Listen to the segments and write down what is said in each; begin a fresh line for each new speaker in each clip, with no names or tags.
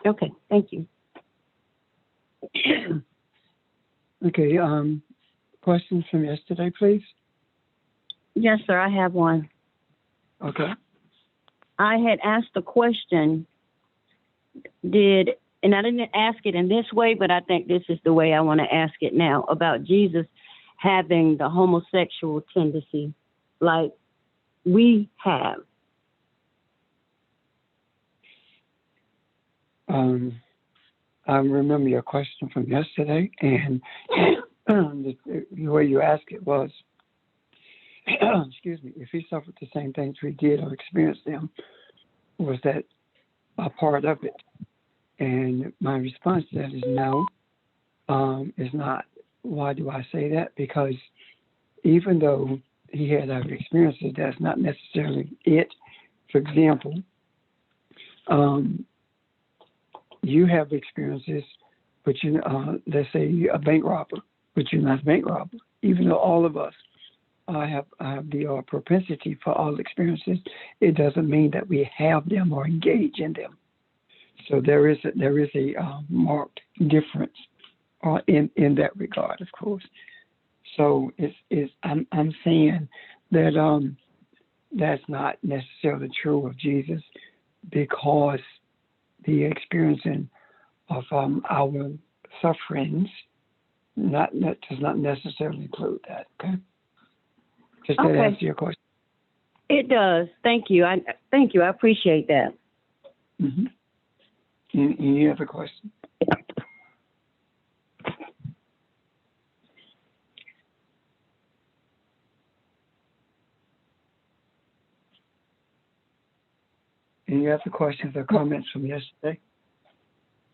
Okay, thank you.
Okay, questions from yesterday, please.
Yes, sir, I have one.
Okay.
I had asked the question, and I didn't ask it in this way, but I think this is the way I want to ask it now, about Jesus having the homosexual tendency like we have.
I remember your question from yesterday, and the way you asked it was, excuse me, if he suffered the same things we did or experienced them, was that a part of it? And my response to that is no, it's not. Why do I say that? Because even though he had other experiences, that's not necessarily it. For example, you have experiences, but let's say you're a bank robber, but you're not a bank robber. Even though all of us have the propensity for all experiences, it doesn't mean that we have them or engage in them. So there is a marked difference in that regard, of course. So I'm saying that that's not necessarily true of Jesus, because the experiencing of our sufferings that does not necessarily include that. Okay. Does that answer your question?
It does. Thank you. Thank you. I appreciate that.
Mm-hmm. Any other question? Any other questions or comments from yesterday?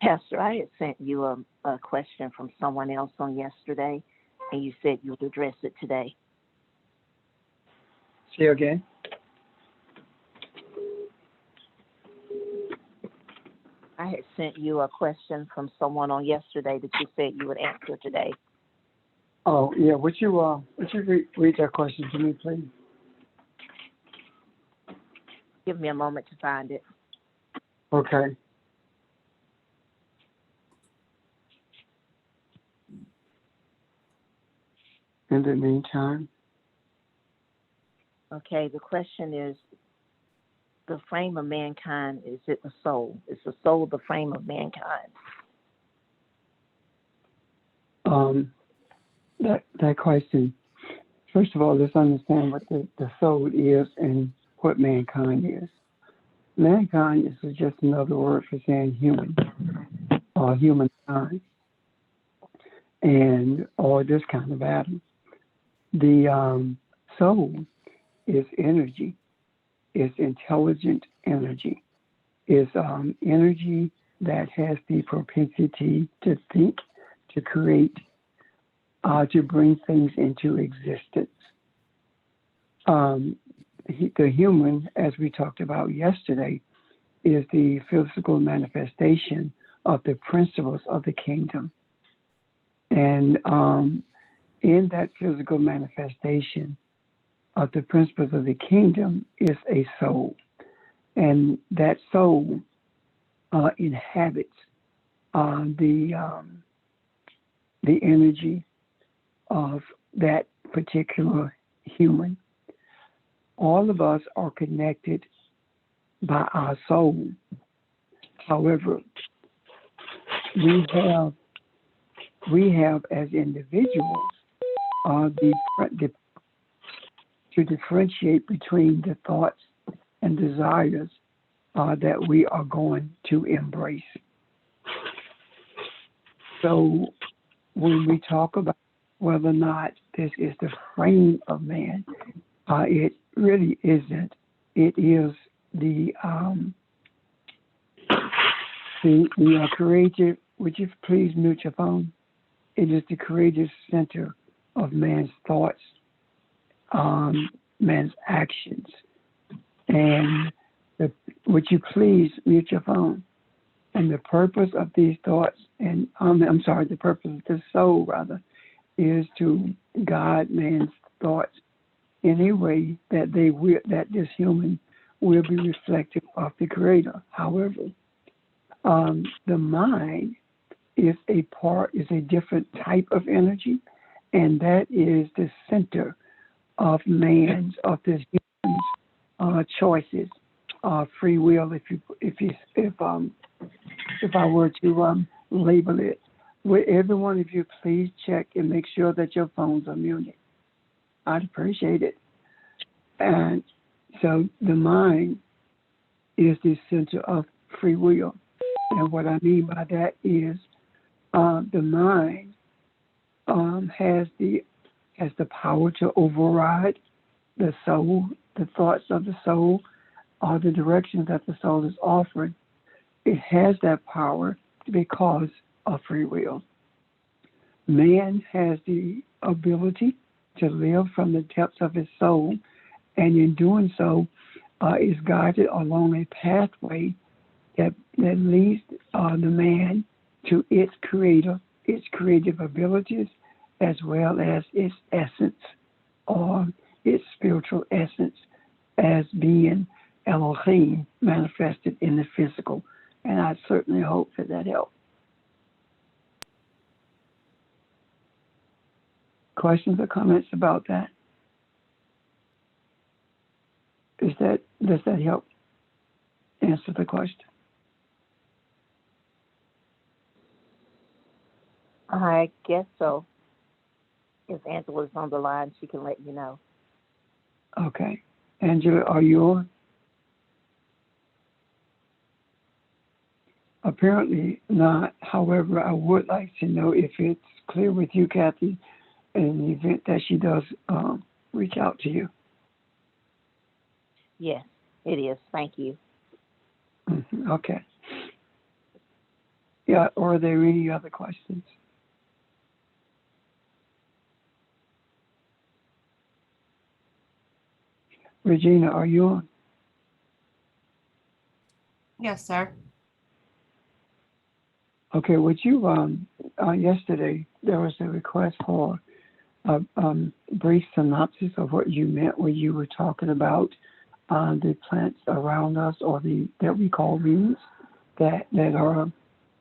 Pastor, I had sent you a question from someone else on yesterday, and you said you would address it today.
Say again.
I had sent you a question from someone on yesterday that you said you would answer today.
Oh, yeah. Would you read that question to me, please?
Give me a moment to find it.
Okay. In the meantime.
Okay, the question is, the frame of mankind, is it the soul? Is the soul the frame of mankind?
That question, first of all, let's understand what the soul is and what mankind is. Mankind is just another word for saying human, or humankind, or this kind of atom. The soul is energy, is intelligent energy, is energy that has the propensity to think, to create, to bring things into existence. The human, as we talked about yesterday, is the physical manifestation of the principles of the kingdom. And in that physical manifestation of the principles of the kingdom is a soul. And that soul inhabits the energy of that particular human. All of us are connected by our soul. However, we have as individuals to differentiate between the thoughts and desires that we are going to embrace. So when we talk about whether or not this is the frame of man, it really isn't. It is the creative. Would you please mute your phone? It is the creative center of man's thoughts, man's actions, and would you please mute your phone? And the purpose of these thoughts, and the purpose of the soul rather, is to guide man's thoughts in a way that that this human will be reflective of the Creator. However, The mind is a different type of energy, and that is the center of of this human's choices, free will. If I were to label it, would every one of you please check and make sure that your phones are muted? I'd appreciate it. And so the mind is the center of free will. And what I mean by that is the mind has the power to override the soul, the thoughts of the soul, or the directions that the soul is offering. It has that power because of free will. Man has the ability to live from the depths of his soul, and in doing so, is guided along a pathway that leads the man to its creative abilities, as well as its essence or its spiritual essence as being Elohim manifested in the physical. And I certainly hope that helped. Questions or comments about that? Does that help answer the question?
I guess so. If Angela's on the line, she can let you know.
Okay. Angela, are you on? Apparently not. However, I would like to know if it's clear with you, Kathy, in the event that she does reach out to you.
Yes, it is. Thank you.
Mm-hmm. Okay. Yeah, or are there any other questions? Regina, are you on?
Yes, sir.
Okay, would you, yesterday there was a request for a brief synopsis of what you meant when you were talking about the plants around us, or that we call beings that are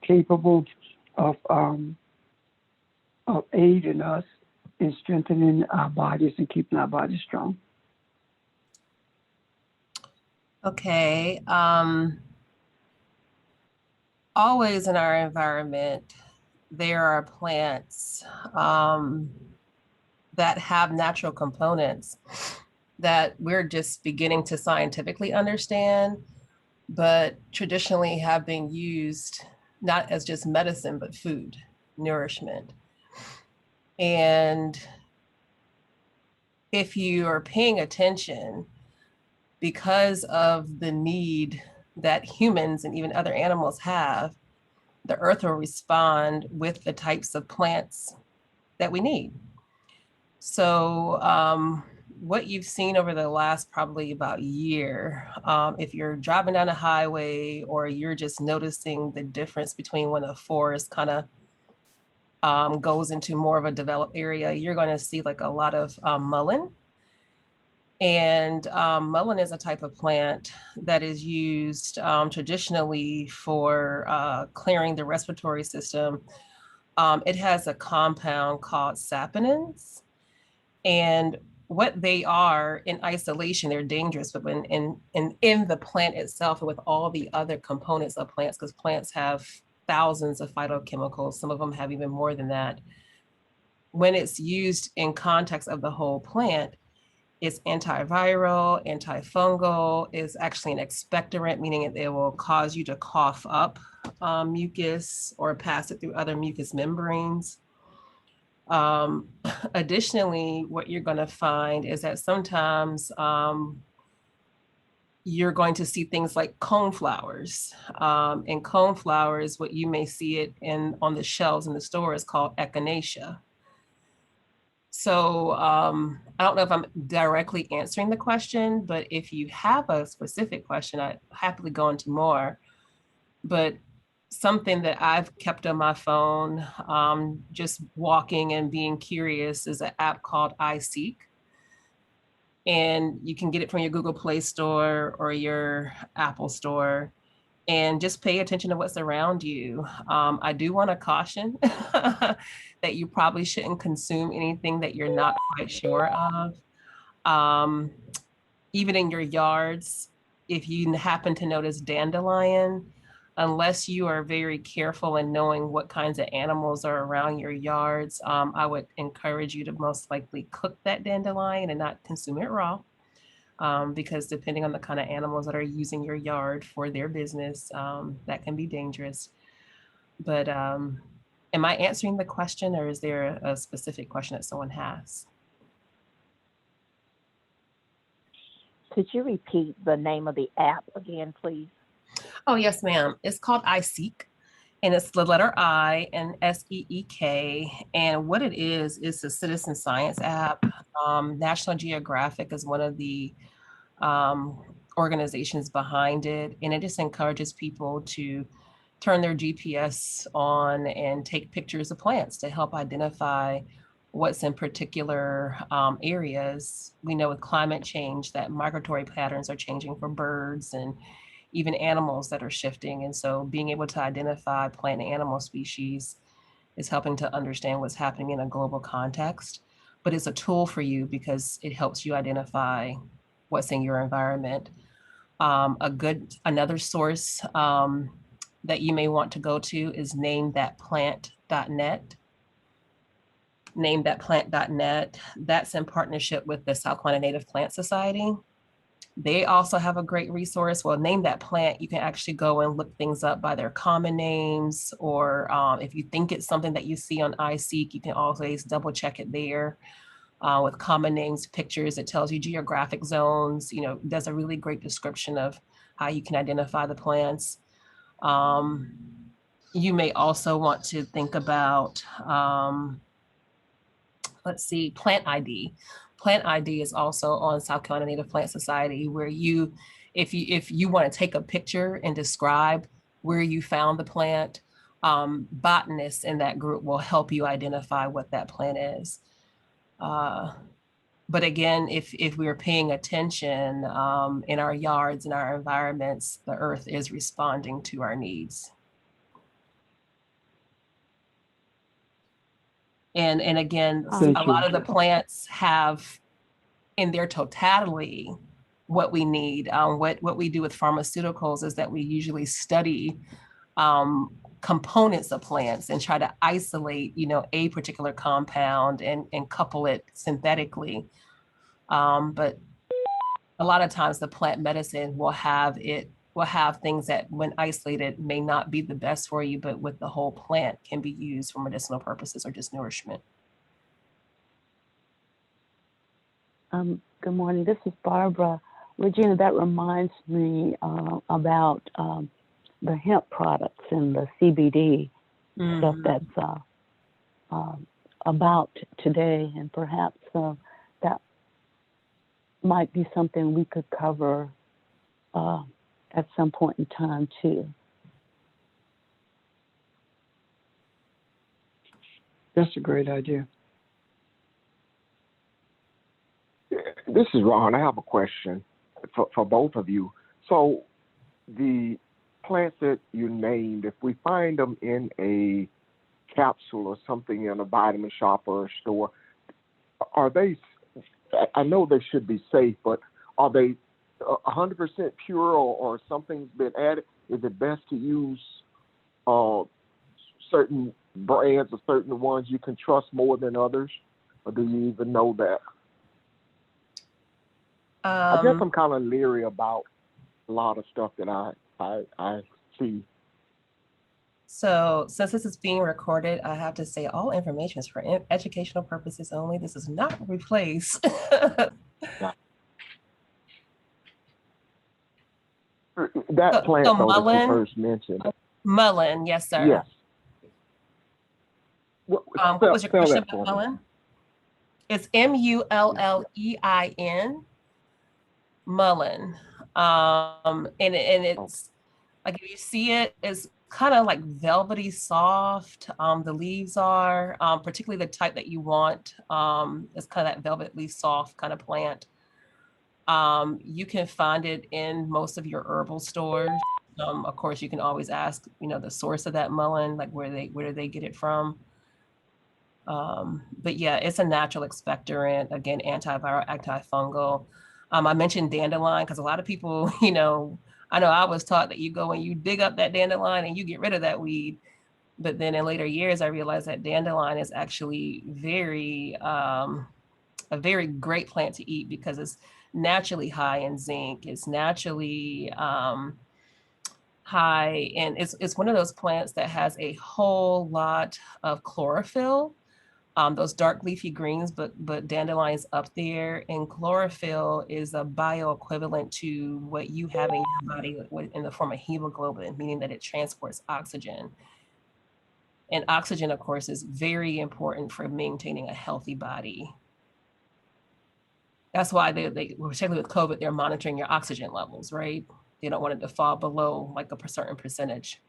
capable of aiding us in strengthening our bodies and keeping our bodies strong.
Okay. Always in our environment, there are plants that have natural components that we're just beginning to scientifically understand, but traditionally have been used not as just medicine, but food, nourishment. And if you are paying attention, because of the need that humans and even other animals have, the earth will respond with the types of plants that we need. So what you've seen over the last probably about year, if you're driving down a highway or you're just noticing the difference between when a forest kind of goes into more of a developed area, you're going to see like a lot of mullein. And mullein is a type of plant that is used traditionally for clearing the respiratory system. It has a compound called saponins, and what they are in isolation, they're dangerous, but when in the plant itself and with all the other components of plants, because plants have thousands of phytochemicals, some of them have even more than that. When it's used in context of the whole plant, it's antiviral, antifungal, is actually an expectorant, meaning it will cause you to cough up mucus or pass it through other mucous membranes. Additionally, what you're going to find is that sometimes you're going to see things like coneflowers. And coneflowers, what you may see it on the shelves in the store is called echinacea. So I don't know if I'm directly answering the question, but if you have a specific question, I'd happily go into more. But something that I've kept on my phone, just walking and being curious, is an app called iSeek. And you can get it from your Google Play Store or your Apple Store. and just pay attention to what's around you. I do want to caution that you probably shouldn't consume anything that you're not quite sure of. Um, Even in your yards, if you happen to notice dandelion, unless you are very careful in knowing what kinds of animals are around your yards, I would encourage you to most likely cook that dandelion and not consume it raw. Because depending on the kind of animals that are using your yard for their business, that can be dangerous. But am I answering the question, or is there a specific question that someone has?
Could you repeat the name of the app again, please?
Oh, yes, ma'am. It's called iSeek, and it's the letter I and SEEK. And what it is a citizen science app. National Geographic is one of the um, organizations behind it, and it just encourages people to turn their GPS on and take pictures of plants to help identify what's in particular areas. We know with climate change that migratory patterns are changing for birds and even animals that are shifting. And so being able to identify plant and animal species is helping to understand what's happening in a global context. But it's a tool for you because it helps you identify what's in your environment. Another source that you may want to go to is namethatplant.net. Namethatplant.net. That's in partnership with the South Carolina Native Plant Society. They also have a great resource. Well, Name That Plant, you can actually go and look things up by their common names, or if you think it's something that you see on iSeek, you can always double check it there. With common names, pictures, it tells you geographic zones, does a really great description of how you can identify the plants. You may also want to think about, let's see, Plant ID. Plant ID is also on South Carolina Native Plant Society, where if you want to take a picture and describe where you found the plant, botanists in that group will help you identify what that plant is. But again, if we're paying attention in our yards, in our environments, the earth is responding to our needs. And again,
Thank
a
you.
lot of the plants have in their totality what we need. What we do with pharmaceuticals is that we usually study components of plants and try to isolate, a particular compound and couple it synthetically. But a lot of times the plant medicine will have things that when isolated may not be the best for you, but with the whole plant can be used for medicinal purposes or just nourishment.
Good morning. This is Barbara. Regina, that reminds me about the hemp products and the CBD stuff that's about today, and perhaps that might be something we could cover at some point in time too.
That's a great idea.
This is Ron. I have a question for both of you. So the plants that you named, if we find them in a capsule or something in a vitamin shop or a store, are they, I know they should be safe, but are they 100% pure, or something's been added? Is it best to use certain brands or certain ones you can trust more than others? Or do you even know that? I guess I'm kind of leery about a lot of stuff that I see.
So since this is being recorded, I have to say all information is for educational purposes only. This is not replace.
That plant
so
though that
mullein,
you first mentioned.
Mullein, yes, sir.
Yes.
What was your question about mullein? It's MULLEIN. Mullein. And it's like, if you see it, it's kind of like velvety soft. The leaves are, particularly the type that you want. It's kind of that velvety soft kind of plant. You can find it in most of your herbal stores. Of course, you can always ask, the source of that mullein, like where do they get it from? But yeah, it's a natural expectorant, again, antiviral, antifungal. I mentioned dandelion because a lot of people, I know I was taught that you go and you dig up that dandelion and you get rid of that weed. But then in later years, I realized that dandelion is actually a very great plant to eat because it's naturally high in zinc. It's naturally high, and it's one of those plants that has a whole lot of chlorophyll. Those dark leafy greens, but dandelion's up there, and chlorophyll is a bioequivalent to what you have in your body in the form of hemoglobin, meaning that it transports oxygen. And oxygen, of course, is very important for maintaining a healthy body. That's why they particularly with COVID, they're monitoring your oxygen levels, right? They don't want it to fall below like a certain percentage.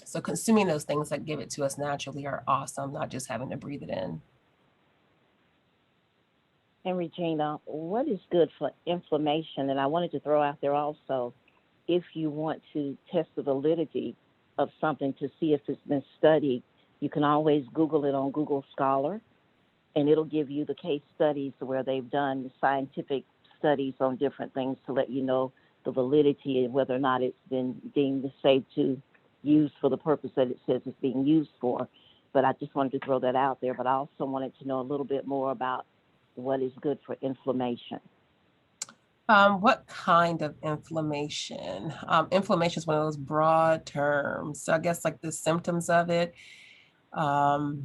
So consuming those things that give it to us naturally are awesome, not just having to breathe it in.
And Regina, what is good for inflammation? And I wanted to throw out there also, if you want to test the validity of something to see if it's been studied, you can always Google it on Google Scholar, and it'll give you the case studies where they've done scientific studies on different things to let you know the validity and whether or not it's been deemed safe to use for the purpose that it says it's being used for. But I just wanted to throw that out there. But I also wanted to know a little bit more about what is good for inflammation.
What kind of inflammation? Inflammation is one of those broad terms. So I guess like the symptoms of it, to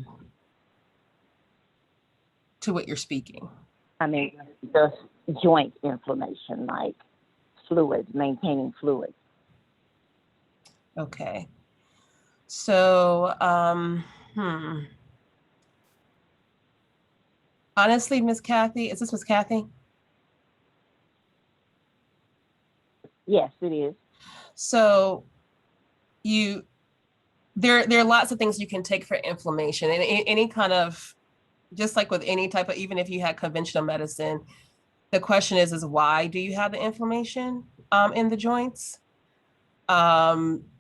what you're speaking.
I mean, the joint inflammation, like fluids, maintaining fluids.
Okay. So, honestly, Miss Kathy, is this Miss Kathy?
Yes, it is.
So there are lots of things you can take for inflammation, and any kind of, just like with any type of, even if you had conventional medicine, the question is why do you have the inflammation in the joints?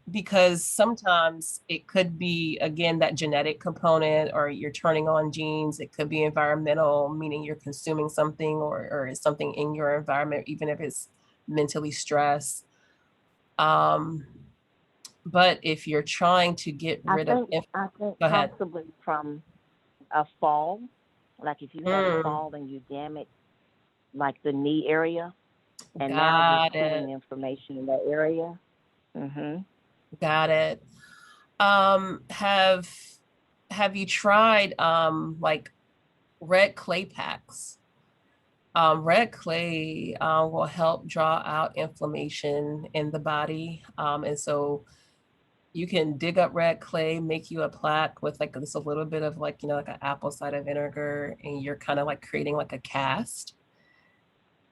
Because sometimes it could be, again, that genetic component, or you're turning on genes. It could be environmental, meaning you're consuming something or it's something in your environment, even if it's mentally stress. But if you're trying to get rid of,
I think
go ahead.
possibly from a fall, like if you had a fall and you damage like the knee area, and now you're feeling inflammation in that area.
Got it. Have you tried like red clay packs? Red clay will help draw out inflammation in the body, and so you can dig up red clay, make you a plaque with like just a little bit of like like an apple cider vinegar, and you're kind of like creating like a cast.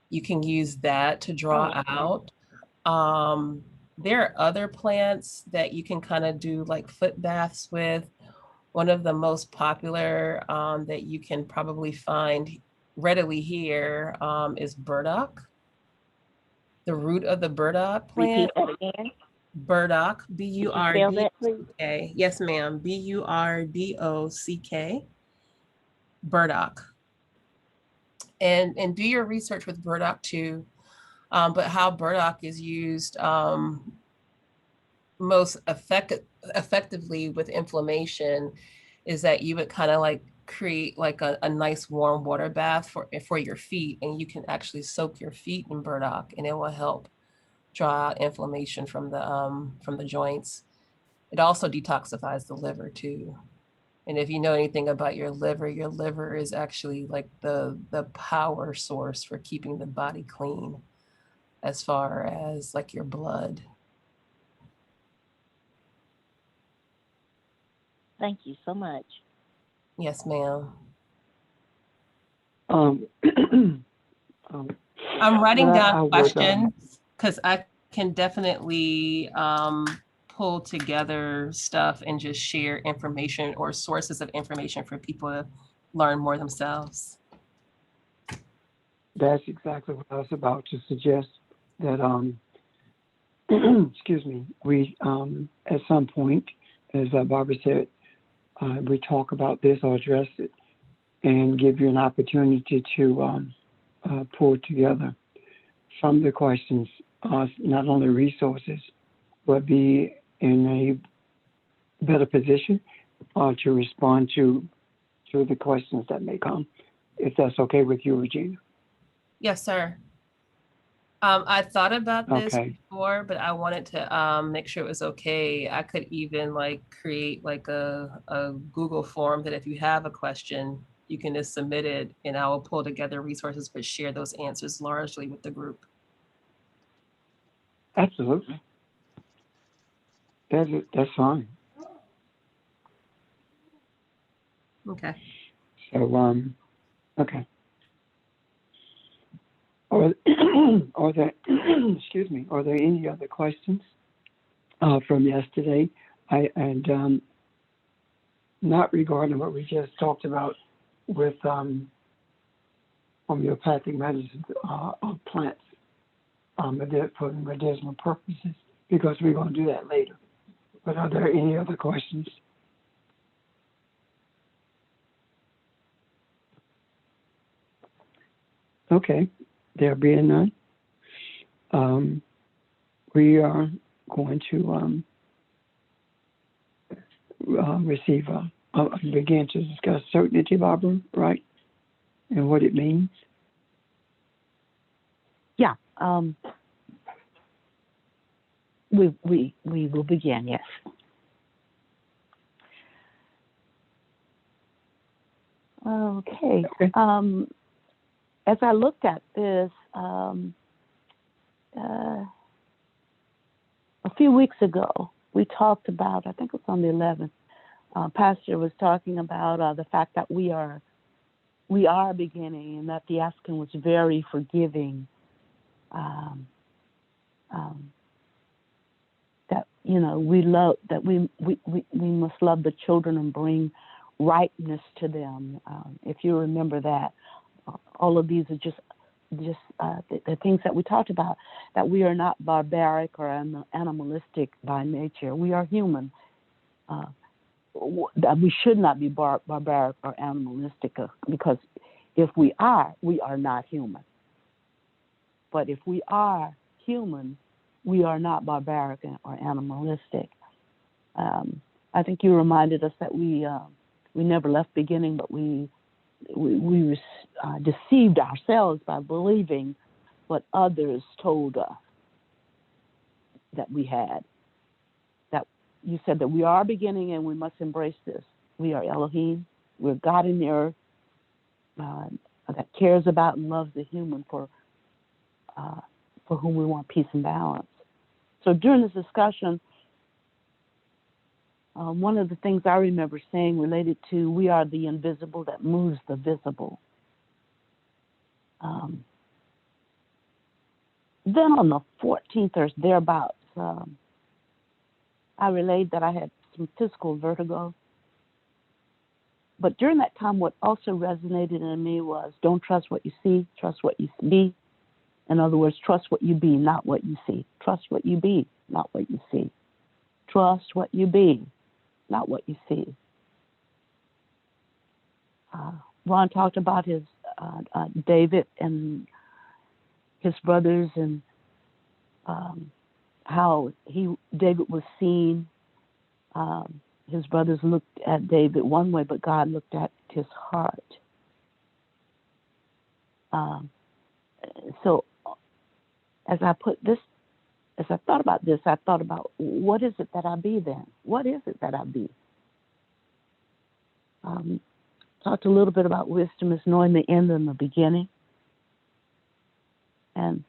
You can use that to draw out. There are other plants that you can kind of do like foot baths with. One of the most popular that you can probably find readily here is burdock. The root of the burdock plant.
Repeat that again.
Burdock, B-U-R-D-O-C-K. Yes, ma'am. B-U-R-D-O-C-K. Burdock. And do your research with burdock too. But how burdock is used most effectively with inflammation is that you would kind of like create like a nice warm water bath for your feet, and you can actually soak your feet in burdock, and it will help draw out inflammation from the joints. It also detoxifies the liver too. And if you know anything about your liver is actually like the power source for keeping the body clean as far as like your blood.
Thank you so much.
Yes, ma'am.
Um,
I'm writing down questions because I can definitely pull together stuff and just share information or sources of information for people to learn more themselves.
That's exactly what I was about to suggest, that excuse me, we at some point, as Barbara said, we talk about this or address it and give you an opportunity to pull together from the questions, not only resources, but be in a better position to respond to the questions that may come, if that's okay with you, Regina.
Yes, sir. I thought about this
Okay.
before, but I wanted to make sure it was okay. I could even like create like a Google form that if you have a question, you can just submit it and I will pull together resources but share those answers largely with the group.
Absolutely. That's fine.
Okay.
So, okay. Are there, excuse me, are there any other questions from yesterday? Not regarding what we just talked about with homeopathic medicine of plants for medicinal purposes, because we're going to do that later. But are there any other questions? Okay, there being none, we are going to begin to discuss certainty, Barbara, right? And what it means.
Yeah. We will begin. Yes. Okay. As I looked at this a few weeks ago, we talked about, I think it was on the 11th, Pastor was talking about the fact that we are beginning, and that the African was very forgiving. That we love, that we must love the children and bring rightness to them. If you remember that, all of these are just the things that we talked about, that we are not barbaric or animalistic by nature. We are human. That we should not be barbaric or animalistic, because if we are not human. But if we are human, we are not barbaric or animalistic. I think you reminded us that we never left beginning, but we deceived ourselves by believing what others told us that we had. That you said that we are beginning and we must embrace this. We are Elohim. We're God in the earth that cares about and loves the human for whom we want peace and balance. So during this discussion, one of the things I remember saying related to we are the invisible that moves the visible. Then on the 14th or thereabouts, I relayed that I had some physical vertigo. But during that time, what also resonated in me was don't trust what you see, trust what you be. In other words, trust what you be, not what you see. Trust what you be, not what you see. Trust what you be, not what you see. Ron talked about his David and his brothers, and how David was seen. His brothers looked at David one way, but God looked at his heart. So as I thought about this, I thought about what is it that I be then? What is it that I be? Talked a little bit about wisdom is knowing the end and the beginning. And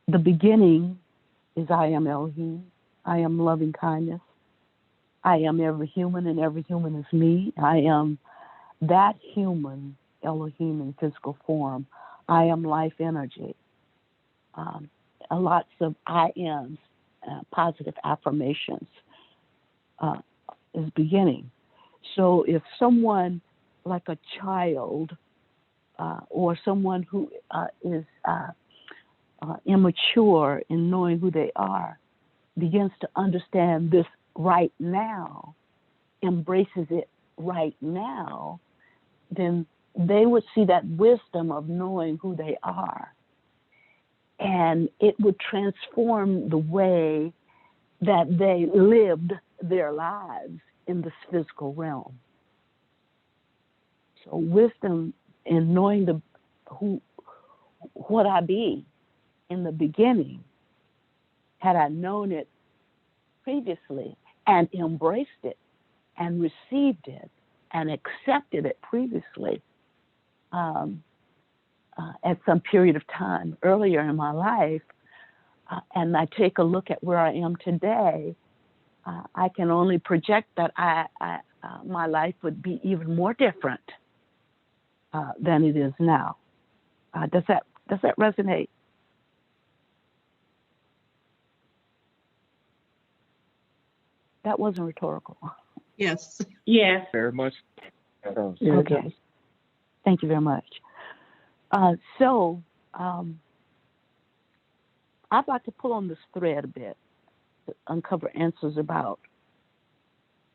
the beginning is I am Elohim. I am loving kindness. I am every human, and every human is me. I am that human, Elohim in physical form. I am life energy. Lots of I ams, positive affirmations is beginning. So if someone like a child or someone who is immature in knowing who they are, begins to understand this right now, embraces it right now, then they would see that wisdom of knowing who they are. And it would transform the way that they lived their lives in this physical realm. So wisdom in knowing what I be in the beginning, had I known it previously and embraced it and received it and accepted it previously at some period of time earlier in my life, and I take a look at where I am today, I can only project that my life would be even more different than it is now. Does that resonate?
That wasn't rhetorical.
Yes.
Yes.
Very much.
Yeah,
Okay. Thank you very much. I'd like to pull on this thread a bit to uncover answers about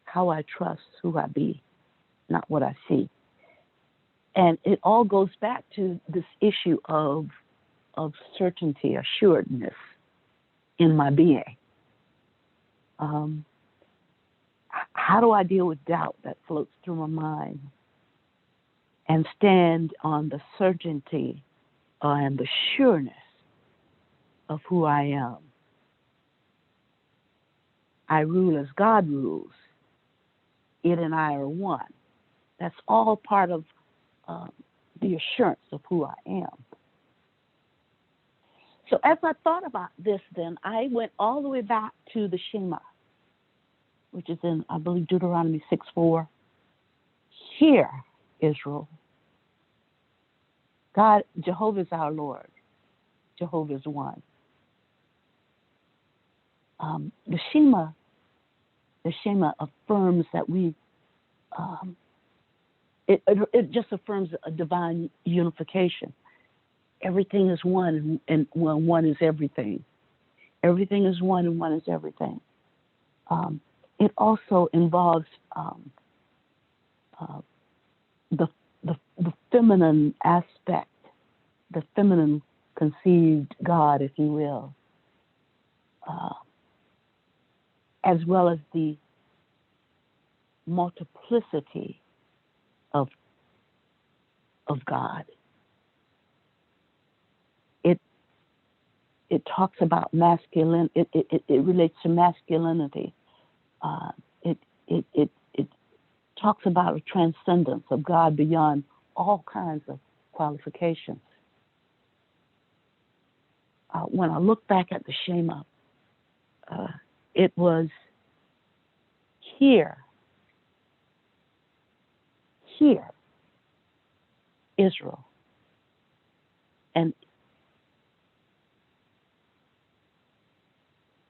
how I trust who I be, not what I see. And it all goes back to this issue of certainty, assuredness in my being. How do I deal with doubt that floats through my mind and stand on the certainty and the sureness of who I am? I rule as God rules. It and I are one. That's all part of the assurance of who I am. So as I thought about this, then I went all the way back to the Shema, which is in, I believe, Deuteronomy 6:4. Hear, Israel. God, Jehovah is our Lord. Jehovah is one. The Shema affirms that it just affirms a divine unification. Everything is one, and one is everything. Everything is one, and one is everything. It also involves the feminine aspect, the feminine conceived God, if you will, as well as the multiplicity of God. It talks about masculine. It relates to masculinity. It talks about a transcendence of God beyond all kinds of qualifications. When I look back at the Shema, it was hear, Israel. And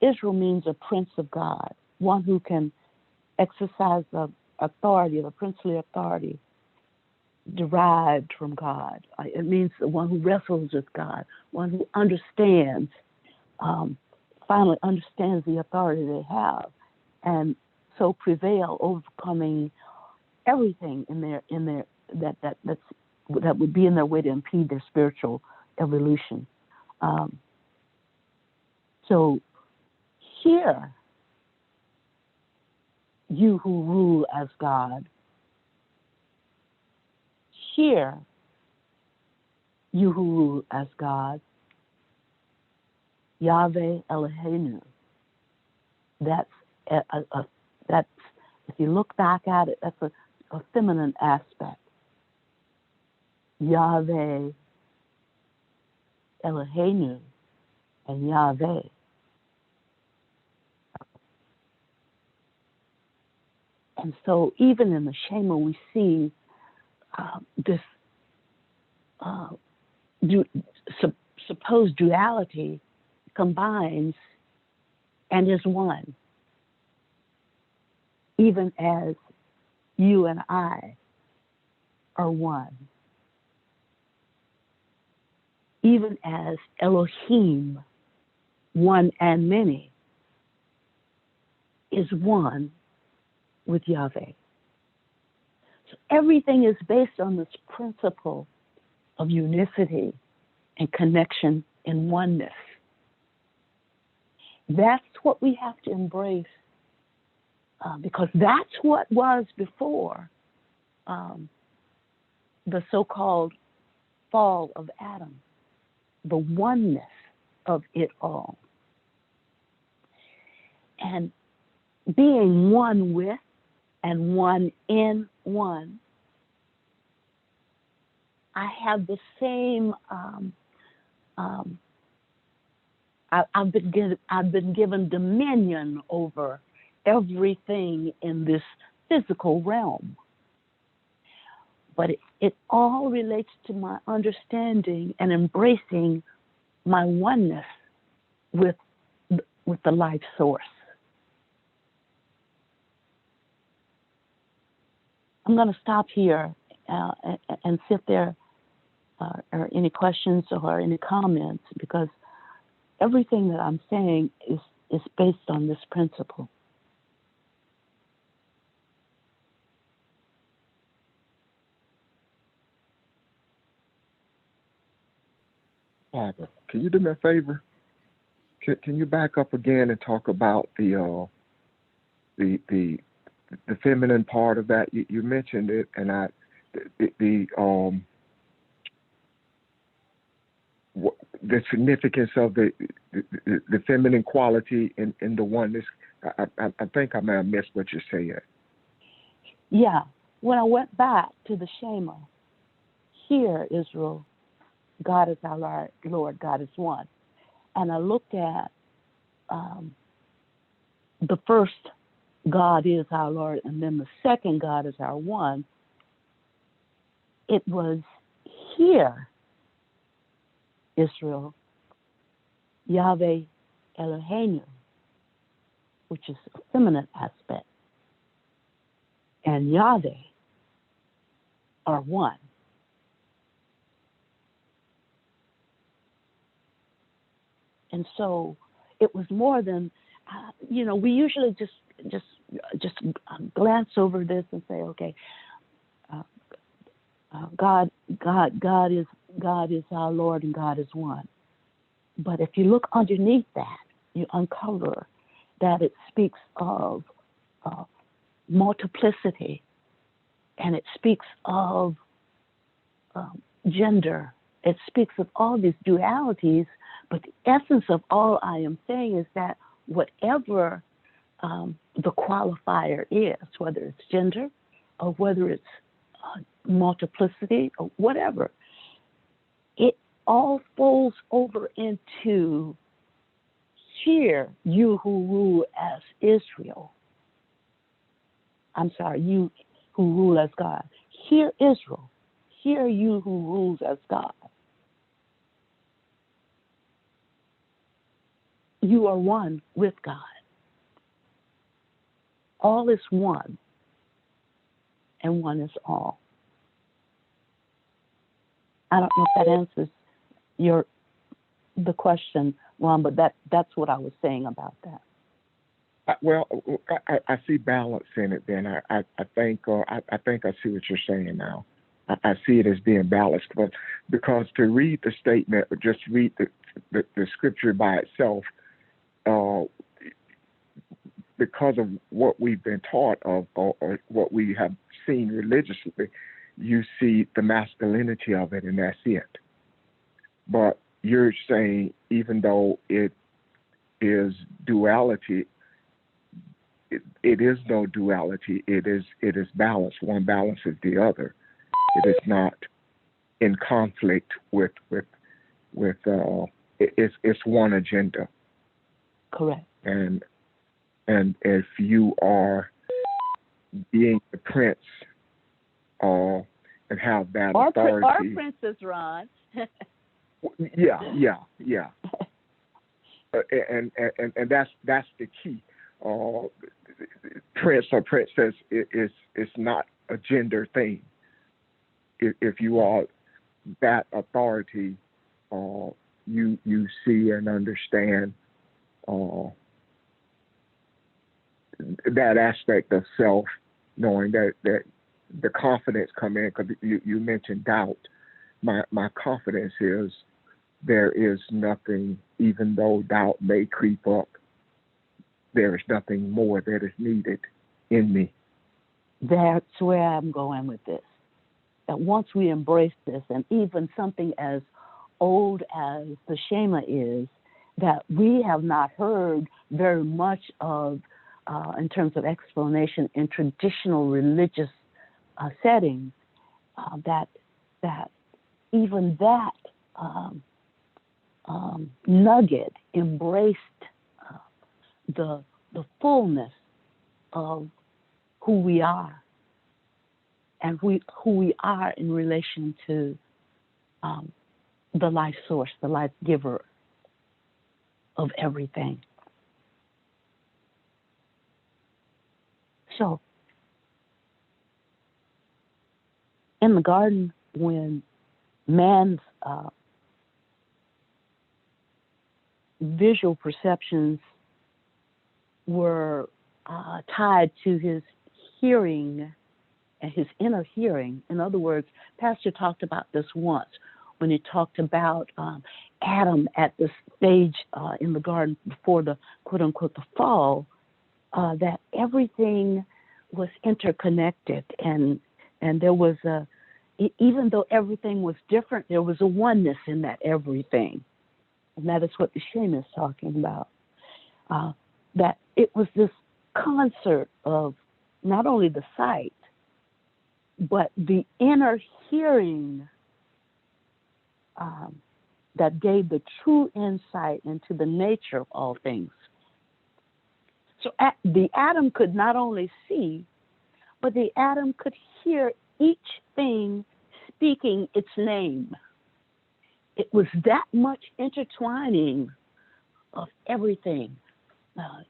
Israel means a prince of God, one who can exercise the authority, the princely authority derived from God. It means the one who wrestles with God, one who understands, finally understands the authority they have, and so prevail, overcoming everything in their that would be in their way to impede their spiritual evolution. So hear, you who rule as God. Hear, you who rule as God. Yahweh Eloheinu. That's that's, if you look back at it, that's a feminine aspect. Yahweh Eloheinu and Yahweh. And so even in the Shema, we see this supposed duality combines and is one, even as you and I are one. Even as Elohim, one and many, is one with Yahweh. So everything is based on this principle of unicity and connection and oneness. That's what we have to embrace, because that's what was before the so-called fall of Adam, the oneness of it all. And being one with and one in one, I have the same, I've been given dominion over everything in this physical realm. But it all relates to my understanding and embracing my oneness with the life source. I'm going to stop here and see if there are any questions or any comments, because everything that I'm saying is based on this principle.
Father, can you do me a favor? Can you back up again and talk about the feminine part of that? You mentioned it, and the significance of the feminine quality in the oneness. I think I may have missed what you said.
Yeah, when I went back to the Shema, hear Israel, God is our Lord, God is one. And I looked at the first, God is our Lord, and then the second, God is our one. It was here, Israel, Yahweh Eloheinu, which is a feminine aspect, and Yahweh are one. And so it was more than, we usually just glance over this and say, okay, God is our Lord and God is one. But if you look underneath that, you uncover that it speaks of multiplicity, and it speaks of gender. It speaks of all these dualities, but the essence of all I am saying is that whatever the qualifier is, whether it's gender or whether it's multiplicity or whatever, it all folds over into hear you who rule as Israel. I'm sorry, you who rule as God. Hear Israel. Hear you who rules as God. You are one with God. All is one, and one is all. I don't know if that answers the question, Ron, but that's what I was saying about that.
I see balance in it. Then I think I see what you're saying now. I see it as being balanced, but because to read the statement or just read the scripture by itself, because of what we've been taught of or what we have seen religiously, you see the masculinity of it, and that's it. But you're saying even though it is duality, it is no duality. It is balance. One balances the other. It is not in conflict with it's one agenda.
Correct.
And if you are being the prince, and have that authority,
or Princess Ron.
yeah. And that's the key. Prince or princess is not a gender thing. If you are that authority, you see and understand that aspect of self, knowing that the confidence come in, because you mentioned doubt. My confidence is there is nothing, even though doubt may creep up, there is nothing more that is needed in me.
That's where I'm going with this. That once we embrace this, and even something as old as the Shema is, that we have not heard very much of in terms of explanation in traditional religious settings, that even that nugget embraced the fullness of who we are, and who we are in relation to the life source, the life giver of everything. So, in the garden, when man's visual perceptions were tied to his hearing and his inner hearing. In other words, Pastor talked about this once when he talked about Adam at the stage in the garden before the quote-unquote the fall, that everything was interconnected, and there was even though everything was different, there was a oneness in that everything. And that is what the Shema is talking about. That it was this concert of not only the sight, but the inner hearing that gave the true insight into the nature of all things. So the Adam could not only see, but the Adam could hear each thing speaking its name. It was that much intertwining of everything.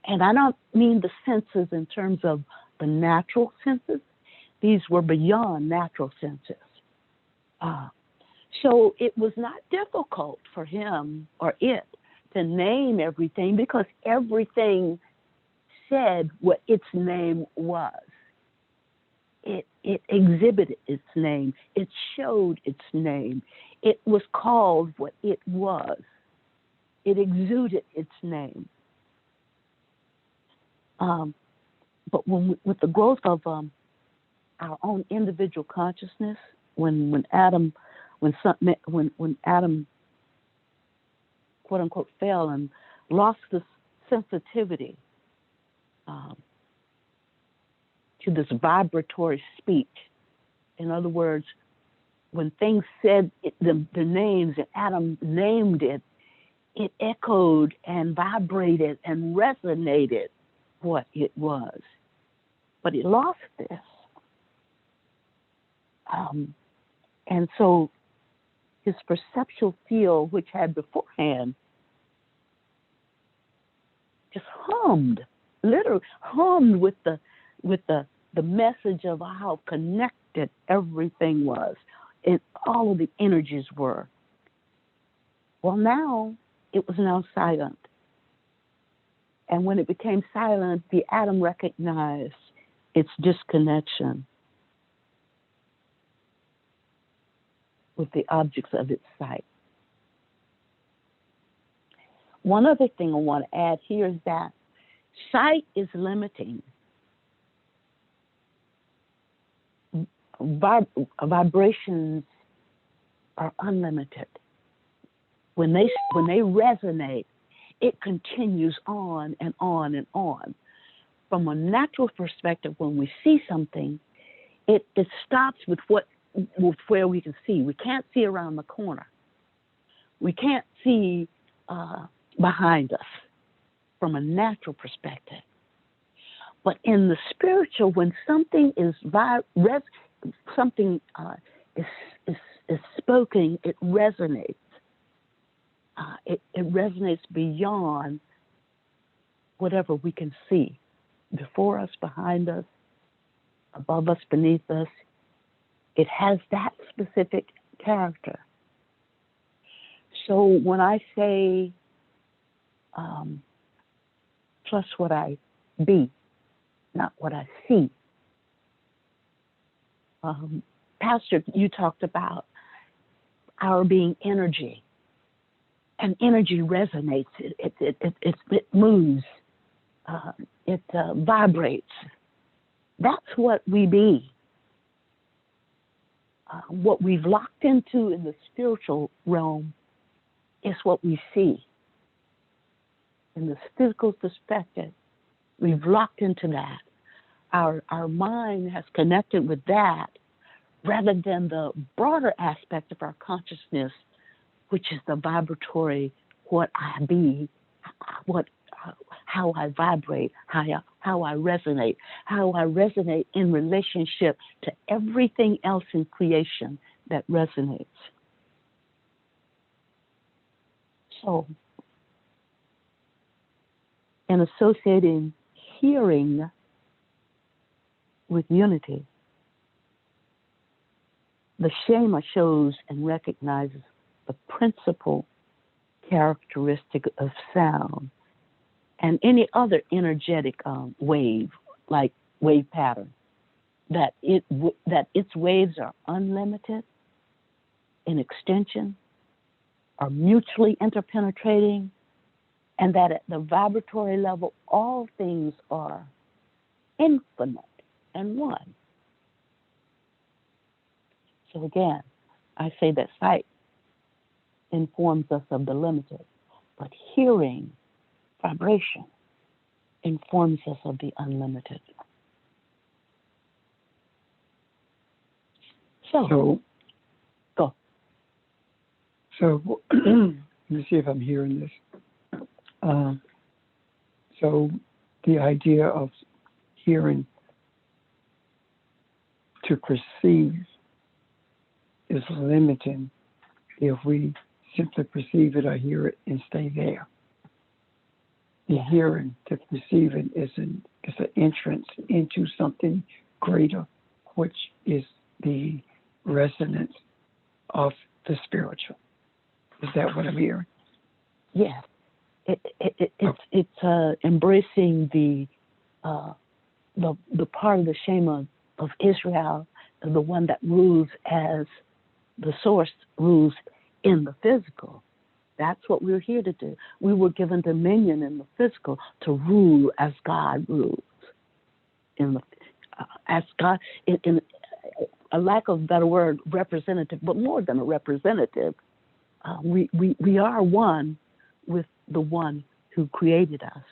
And I don't mean the senses in terms of the natural senses. These were beyond natural senses. So it was not difficult for him or it to name everything, because everything said what its name was. It exhibited its name. It showed its name. It was called what it was. It exuded its name. But with the growth of our own individual consciousness, when Adam, quote unquote fell and lost the sensitivity to this vibratory speech. In other words, when things said their names and Adam named it, it echoed and vibrated and resonated what it was. But he lost this. And so his perceptual field, which had beforehand just literally hummed with the message of how connected everything was and all of the energies were. Well, now it was now silent. And when it became silent, the Adam recognized its disconnection with the objects of its sight. One other thing I want to add here is that sight is limiting. Vibrations are unlimited. When they resonate, it continues on and on and on. From a natural perspective, when we see something, it stops with where we can see. We can't see around the corner. We can't see behind us from a natural perspective. But in the spiritual, when something is is spoken, it resonates. It resonates beyond whatever we can see, before us, behind us, above us, beneath us. It has that specific character. So when I say, plus what I be, not what I see. Pastor, you talked about our being energy, and energy resonates. It moves. It vibrates. That's what we be. What we've locked into in the spiritual realm is what we see. In the physical perspective, we've locked into that. Our mind has connected with that rather than the broader aspect of our consciousness, which is the vibratory, what I be, how I vibrate, how I resonate in relationship to everything else in creation that resonates. So, in associating hearing with unity, the Shema shows and recognizes the principal characteristic of sound and any other energetic wave, like wave pattern, that its waves are unlimited in extension, are mutually interpenetrating, and that at the vibratory level, all things are infinite and one. So again, I say that sight informs us of the limited, but hearing, vibration, informs us of the unlimited. So go.
So let me see if I'm hearing this. So the idea of hearing to perceive is limiting if we simply perceive it or hear it and stay there. The hearing to perceiving is an entrance into something greater, which is the resonance of the spiritual. Is that what I'm hearing?
Yes. It's embracing the part of the Shema of Israel, the one that rules as the source rules in the physical. That's what we're here to do. We were given dominion in the physical to rule as God rules. As God, in a lack of a better word, representative, but more than a representative, we are one with the one who created us.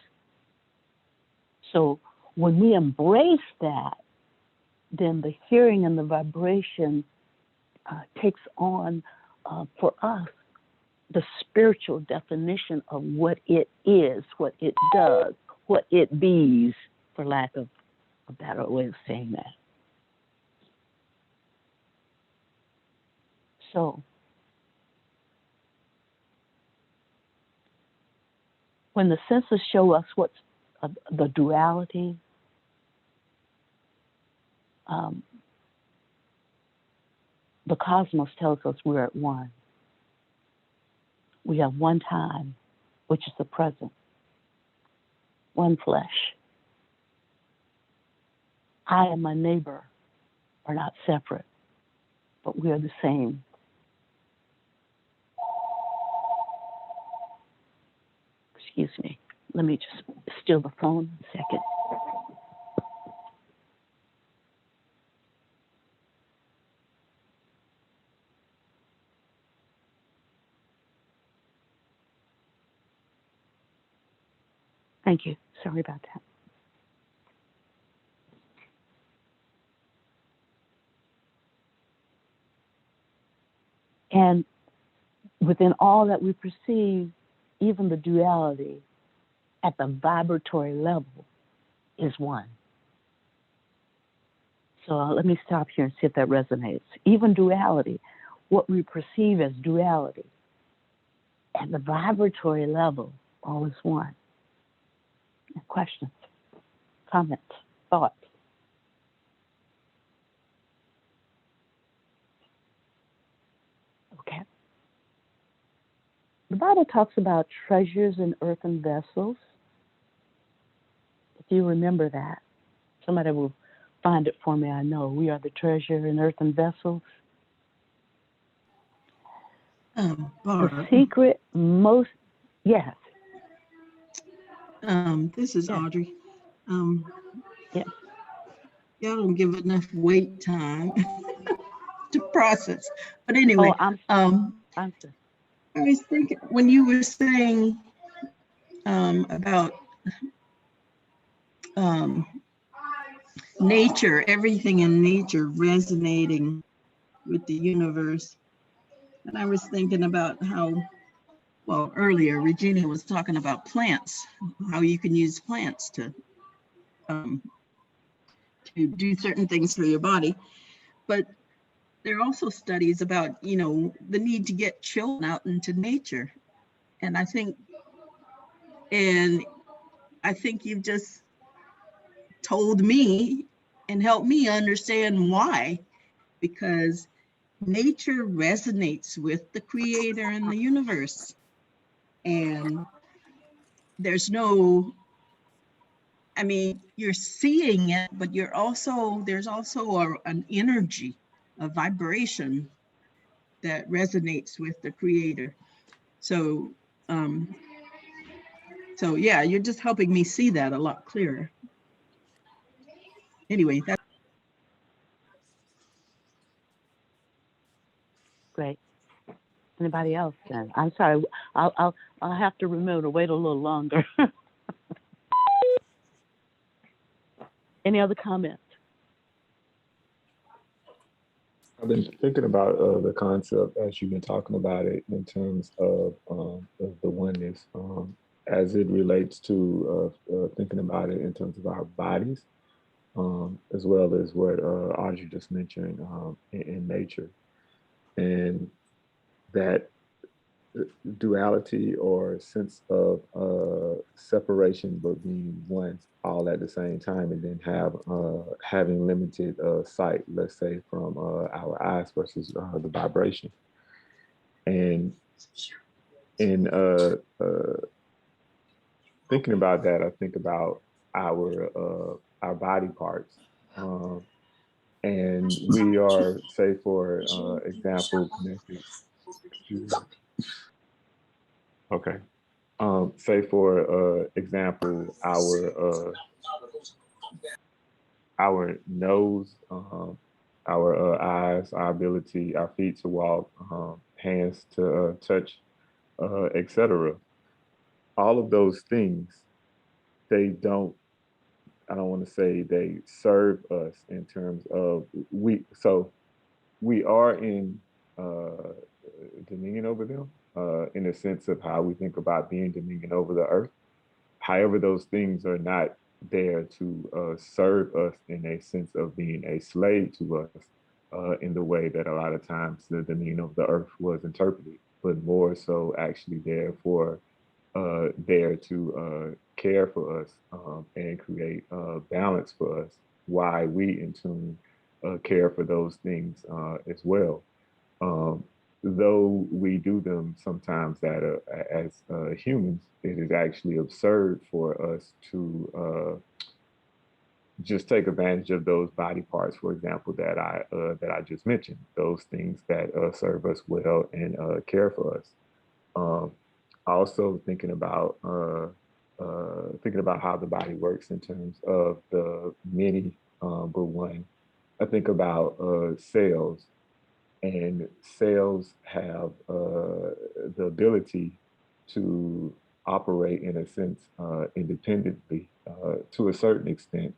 So when we embrace that, then the hearing and the vibration takes on, for us, the spiritual definition of what it is, what it does, what it bees, for lack of a better way of saying that. So, when the senses show us what's the duality, the cosmos tells us we're at one. We have one time, which is the present, one flesh. I and my neighbor are not separate, but we are the same. Excuse me. Let me just still the phone a second. Thank you. Sorry about that. And within all that we perceive, even the duality at the vibratory level is one. So let me stop here and see if that resonates. Even duality, what we perceive as duality, at the vibratory level, all is one. Questions, comments, thoughts? Okay. The Bible talks about treasures in earthen vessels. If you remember that, Somebody will find it for me. I know we are the treasure in earthen vessels. The
Barb,
secret most, yes,
this is
yes,
Audrey. Um,
yes.
y'all don't give enough wait time to process. But
Oh,
anyway,
I'm sorry.
I was thinking when you were saying about um, nature, everything in nature resonating with the universe. And I was thinking about how, well, earlier Regina was talking about plants, how you can use plants um, to do certain things for your body. But there are also studies about, the need to get children out into nature. And and I think you've just told me and helped me understand why, because nature resonates with the creator and the universe. And there's no, I mean, you're seeing it, but there's also an energy, a vibration that resonates with the creator. So, um, so yeah, you're just helping me see that a lot clearer. Anyway, that's
Great. Anybody else then? I'm sorry. I'll have to remember to wait a little longer. Any other comments?
I've been thinking about the concept as you've been talking about it in terms of the oneness as it relates to thinking about it in terms of our bodies, as well as what Audrey just mentioned in nature. And that duality or sense of separation but being one all at the same time, and then having limited sight, let's say from our eyes versus the vibration. And in thinking about that, I think about our body parts. And we are, say for example, connected. Okay. Say for example, our nose, our eyes, our ability, our feet to walk, hands to touch, etc. All of those things, they don't. I don't want to say they serve us in terms of we. So we are in dominion over them, in the sense of how we think about being dominion over the earth. However, those things are not there to serve us in a sense of being a slave to us in the way that a lot of times the dominion of the earth was interpreted, but more so actually there to care for us and create balance for us. Why we in tune care for those things as well. Um, though we do them sometimes that as humans, it is actually absurd for us to just take advantage of those body parts, for example, that I just mentioned. Those things that serve us well and care for us. Um, Also thinking about how the body works in terms of the many, but one. I think about cells, and cells have the ability to operate in a sense independently to a certain extent,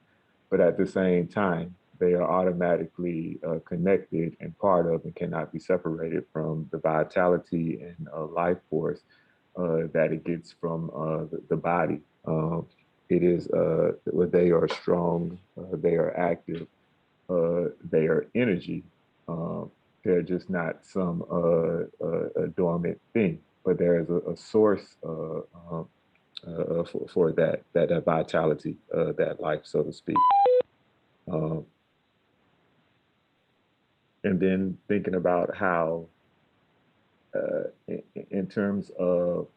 but at the same time, they are automatically connected and part of and cannot be separated from the vitality and life force that it gets from the body. It is, they are strong, they are active, they are energy. Um, they're just not some a dormant thing, but there is a source for that vitality, that life, so to speak. Um, and then thinking about how, in terms of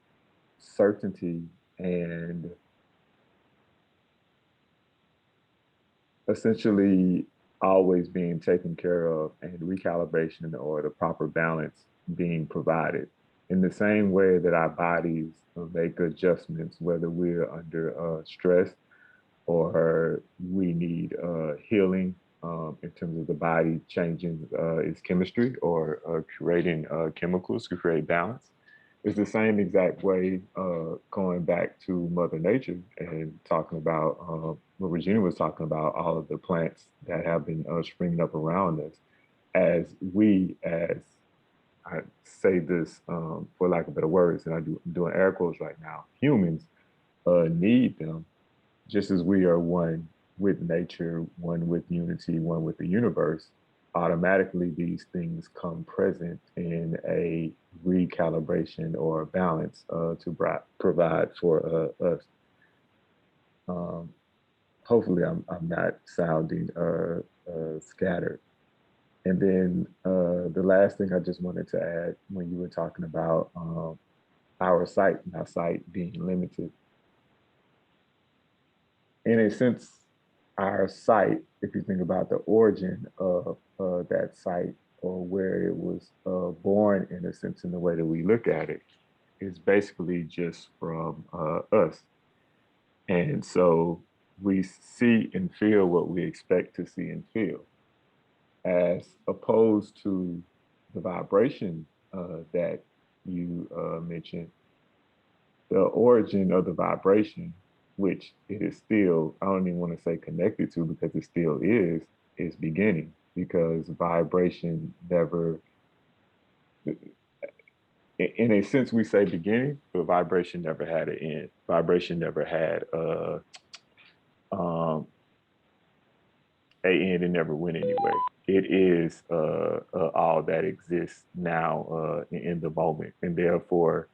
certainty and essentially always being taken care of and recalibration or the proper balance being provided. In the same way that our bodies make adjustments, whether we're under stress or we need healing in terms of the body changing its chemistry or creating chemicals to create balance. It's the same exact way going back to Mother Nature and talking about what Regina was talking about, all of the plants that have been springing up around us. As we, as I say this for lack of better words, and I'm doing air quotes right now, humans need them just as we are one with nature, one with unity, one with the universe. Automatically these things come present in a recalibration or balance to provide for us. Hopefully I'm not sounding scattered. And then the last thing I just wanted to add when you were talking about our sight and our sight being limited. In a sense, our sight, if you think about the origin of that sight or where it was born, in a sense, in the way that we look at it, is basically just from us. And so we see and feel what we expect to see and feel, as opposed to the vibration that you mentioned. The origin of the vibration, which it is still, I don't even want to say connected to because it still is beginning, because vibration never, in a sense we say beginning, but vibration never had an end. Vibration never had a end and never went anywhere. It is all that exists now in the moment. And therefore,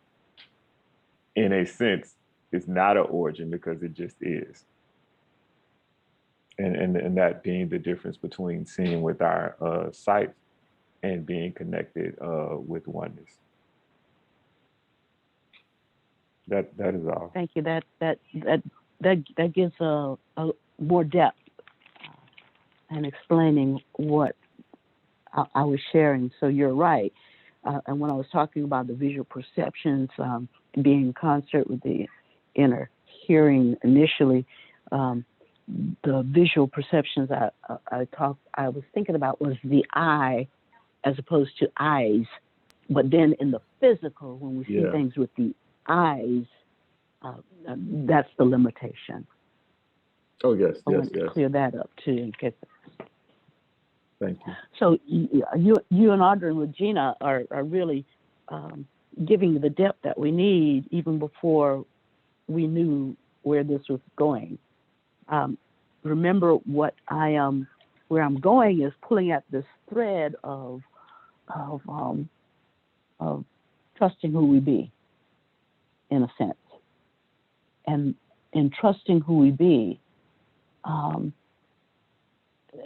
in a sense, it's not an origin because it just is. And that being the difference between seeing with our sight and being connected with oneness. That is all.
Thank you. That gives a more depth and explaining what I was sharing. So you're right. And when I was talking about the visual perceptions being in concert with the inner hearing initially, the visual perceptions I was thinking about was the eye as opposed to eyes. But then in the physical, when we see things with the eyes, that's the limitation.
Oh, yes,
I want to clear that up too. And get
Thank you.
So you and Audrey and Regina are really giving the depth that we need even before we knew where this was going. Remember what where I'm going is pulling at this thread of trusting who we be, in a sense, and in trusting who we be.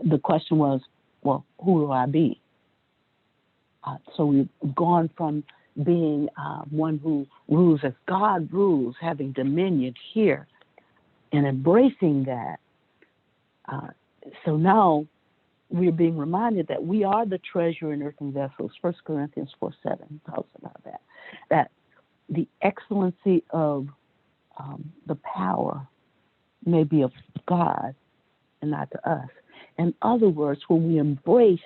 The question was, well, who do I be? So we've gone from being one who rules as God rules, having dominion here, and embracing that. So now we're being reminded that we are the treasure in earthen vessels. 1 Corinthians 4:7 talks about that. That the excellency of the power may be of God and not to us. In other words, when we embrace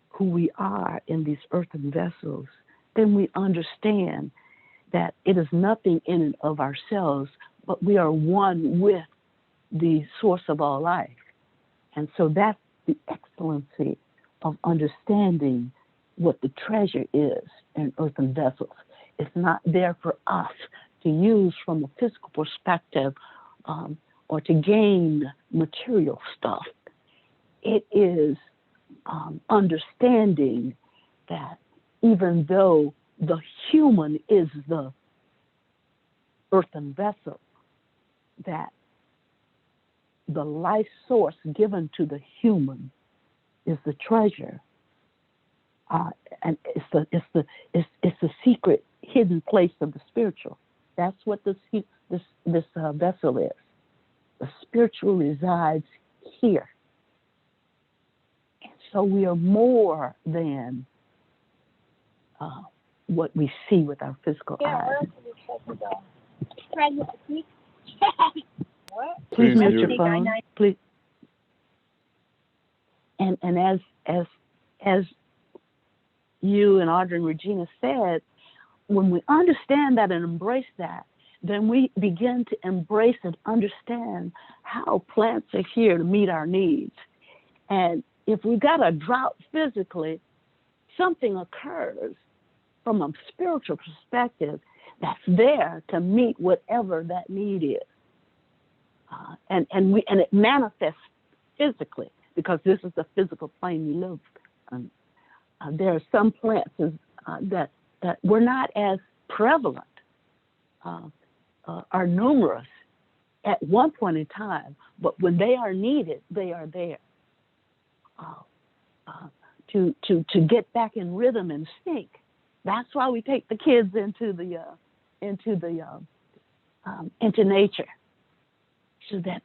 who we are in these earthen vessels, then we understand that it is nothing in and of ourselves, but we are one with the source of all life. And so that's the excellency of understanding what the treasure is in earthen vessels. It's not there for us to use from a physical perspective or to gain material stuff. It is understanding that even though the human is the earthen vessel, that the life source given to the human is the treasure, and it's the secret hidden place of the spiritual. That's what this vessel is, the spiritual resides here. And so we are more than what we see with our physical eyes. Please mute your phone. Please. And as you and Audrey and Regina said, when we understand that and embrace that, then we begin to embrace and understand how plants are here to meet our needs. And if we got a drought physically, something occurs from a spiritual perspective that's there to meet whatever that need is. And it manifests physically, because this is the physical plane we live on. There are some plants that were not as prevalent, are numerous at one point in time, but when they are needed, they are there to get back in rhythm and sync. That's why we take the kids into nature, so that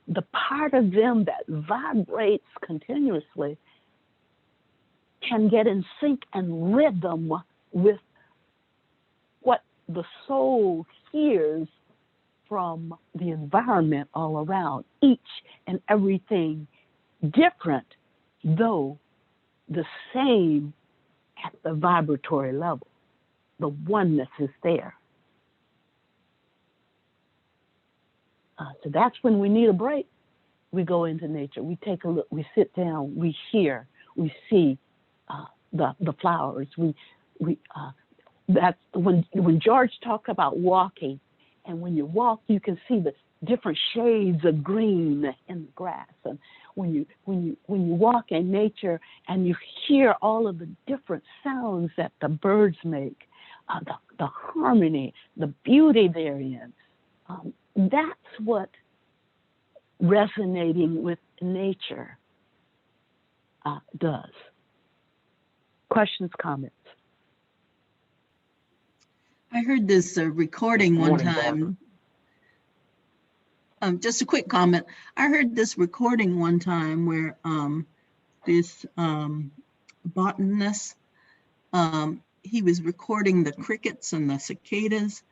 the part of them that vibrates continuously can get in sync and rhythm with what the soul hears from the environment all around, each and everything different, though the same at the vibratory level. The oneness is there. So that's when we need a break. We go into nature. We take a look. We sit down. We hear. We see the flowers. That's when George talked about walking, and when you walk, you can see the different shades of green in the grass. And when you walk in nature and you hear all of the different sounds that the birds make, the harmony, the beauty therein. That's what resonating with nature does. Questions, comments?
I heard this recording one time. Just a quick comment. I heard this recording one time where this botanist, he was recording the crickets and the cicadas,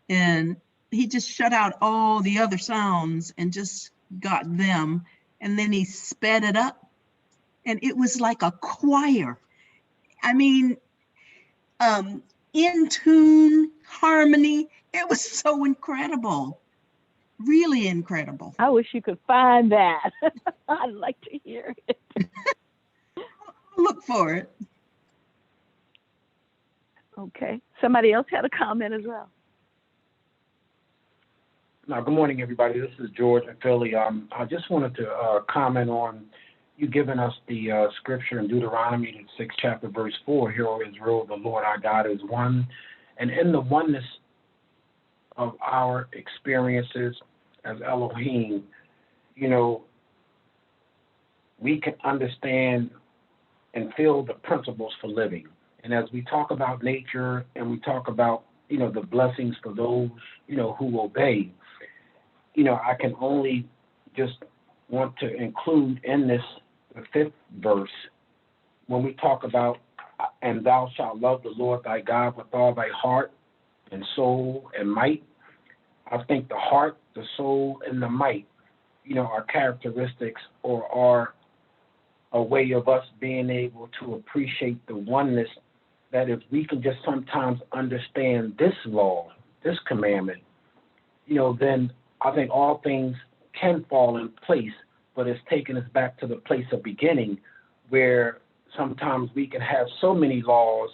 and he just shut out all the other sounds and just got them, and then he sped it up, and it was like a choir. I mean, in tune, harmony. It was so incredible, really incredible.
I wish you could find that. I'd like to hear it.
Look for it.
Okay. Somebody else had a comment as well.
Now, good morning, everybody. This is George and Philly. I just wanted to comment on you giving us the scripture in Deuteronomy, the 6th chapter, verse 4. Hear, O Israel, the Lord our God is one. And in the oneness of our experiences as Elohim, you know, we can understand and feel the principles for living. And as we talk about nature and we talk about, you know, the blessings for those, you know, who obey, you know, I can only just want to include in this, the 5th verse, when we talk about, and thou shalt love the Lord thy God with all thy heart and soul and might. I think the heart, the soul, and the might, you know, are characteristics or are a way of us being able to appreciate the oneness, that if we can just sometimes understand this law, this commandment, you know, then I think all things can fall in place, but it's taking us back to the place of beginning, where sometimes we can have so many laws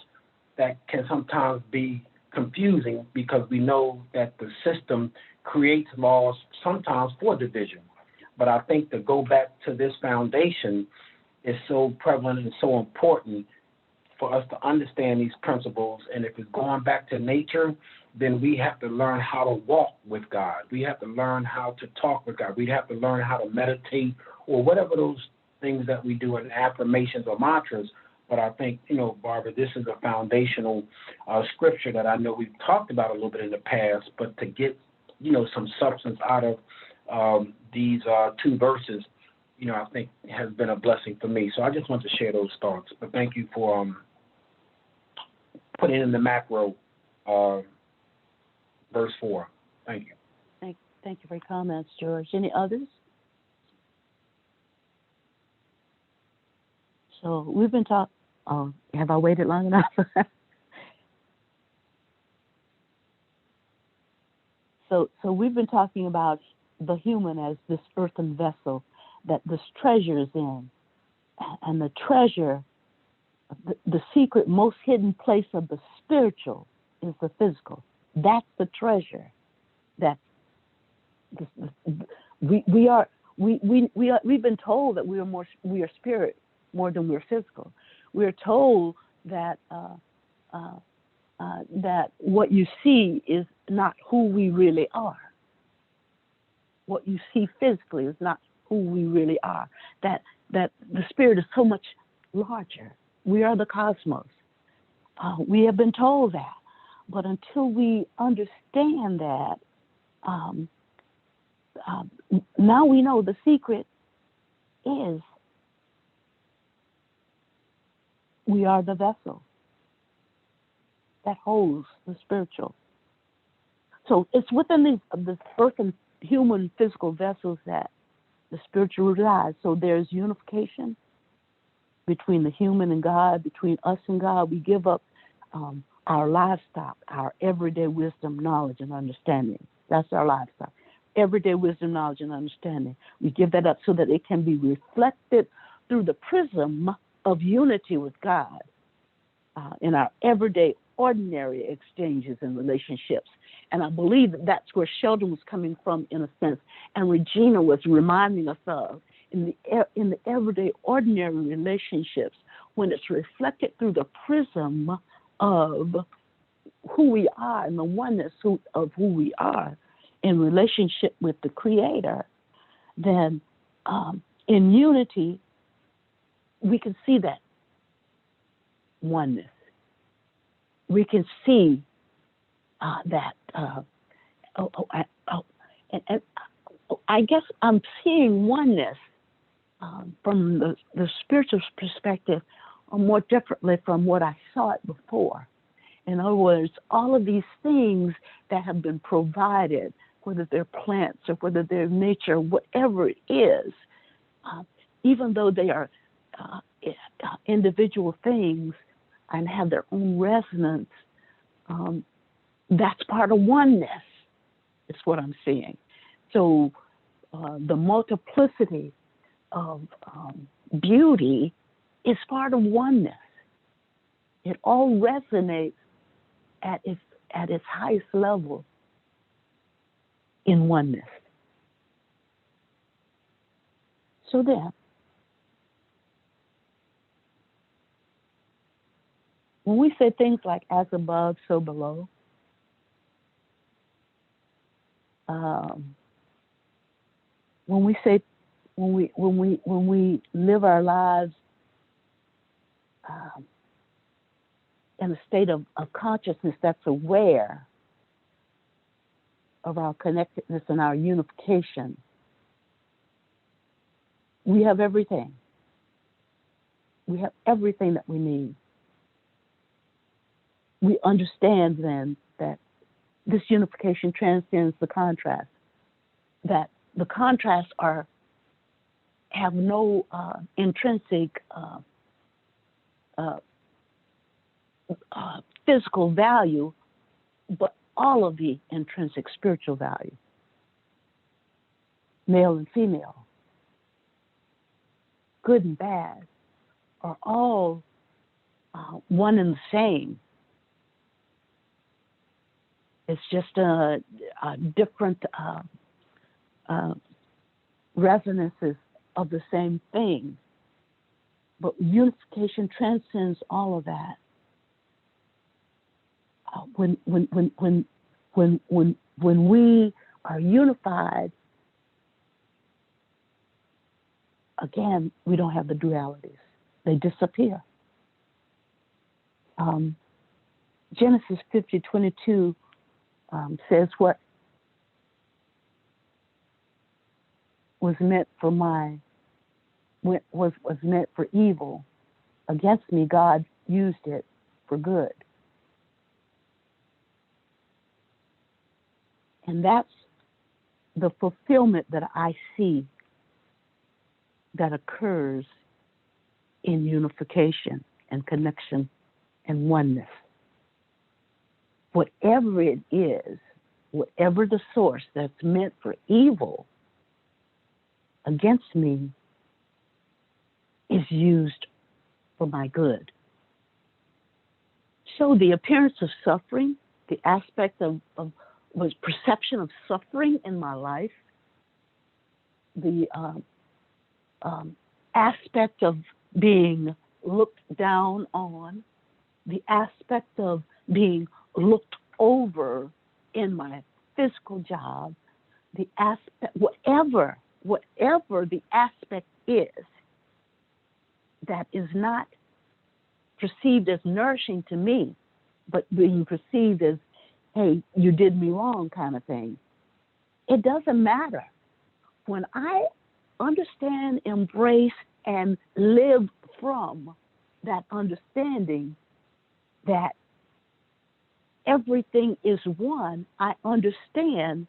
that can sometimes be confusing, because we know that the system creates laws sometimes for division. But I think to go back to this foundation is so prevalent and so important for us to understand these principles. And if it's going back to nature, then we have to learn how to walk with God. We have to learn how to talk with God. We have to learn how to meditate, or whatever those things that we do in affirmations or mantras. But I think, you know, Barbara, this is a foundational scripture that I know we've talked about a little bit in the past, but to get some substance out of these two verses, I think has been a blessing for me. So I just want to share those thoughts. But thank you for putting in the macro verse 4. Thank you.
Thank you for your comments, George. Any others? So we've been talking. Oh, have I waited long enough? So we've been talking about the human as this earthen vessel that this treasure is in, and the treasure, the secret, most hidden place of the spiritual is the physical. That's the treasure. That we've been told that we are spirit more than we're physical. We're told that that what you see is not who we really are. What you see physically is not who we really are. That the spirit is so much larger. We are the cosmos. We have been told that, but until we understand that, now we know the secret is we are the vessel that holds the spiritual. So it's within this earth and human physical vessels that the spiritual resides. So there's unification between the human and God, between us and God. We give up our livestock, our everyday wisdom, knowledge, and understanding. That's our livestock. Everyday wisdom, knowledge, and understanding. We give that up so that it can be reflected through the prism of unity with God in our everyday, ordinary exchanges and relationships. And I believe that's where Sheldon was coming from, in a sense, and Regina was reminding us of in the everyday, ordinary relationships, when it's reflected through the prism of who we are and the oneness of who we are in relationship with the Creator, then in unity, we can see that oneness. We can see that. I guess I'm seeing oneness from the spiritual perspective more differently from what I saw it before. In other words, all of these things that have been provided, whether they're plants or whether they're nature, whatever it is, even though they are individual things and have their own resonance, that's part of oneness, is what I'm seeing. So the multiplicity of beauty is part of oneness. It all resonates at its highest level in oneness. So then, when we say things like as above, so below, when we live our lives in a state of consciousness that's aware of our connectedness and our unification, we have everything. We have everything that we need. We understand then that this unification transcends the contrast, that the contrasts have no intrinsic physical value, but all of the intrinsic spiritual value, male and female, good and bad, are all one and the same. It's just a different resonances of the same thing. But unification transcends all of that. When we are unified, again, we don't have the dualities. They disappear. Genesis 50:22 says what was meant for was meant for evil against me, God used it for good. And that's the fulfillment that I see that occurs in unification and connection and oneness. Whatever it is, whatever the source that's meant for evil against me is used for my good. So the appearance of suffering, the aspect of was perception of suffering in my life, the aspect of being looked down on, the aspect of being looked over in my physical job, the aspect, whatever the aspect is that is not perceived as nourishing to me, but being perceived as, hey, you did me wrong kind of thing. It doesn't matter. When I understand, embrace, and live from that understanding that everything is one, I understand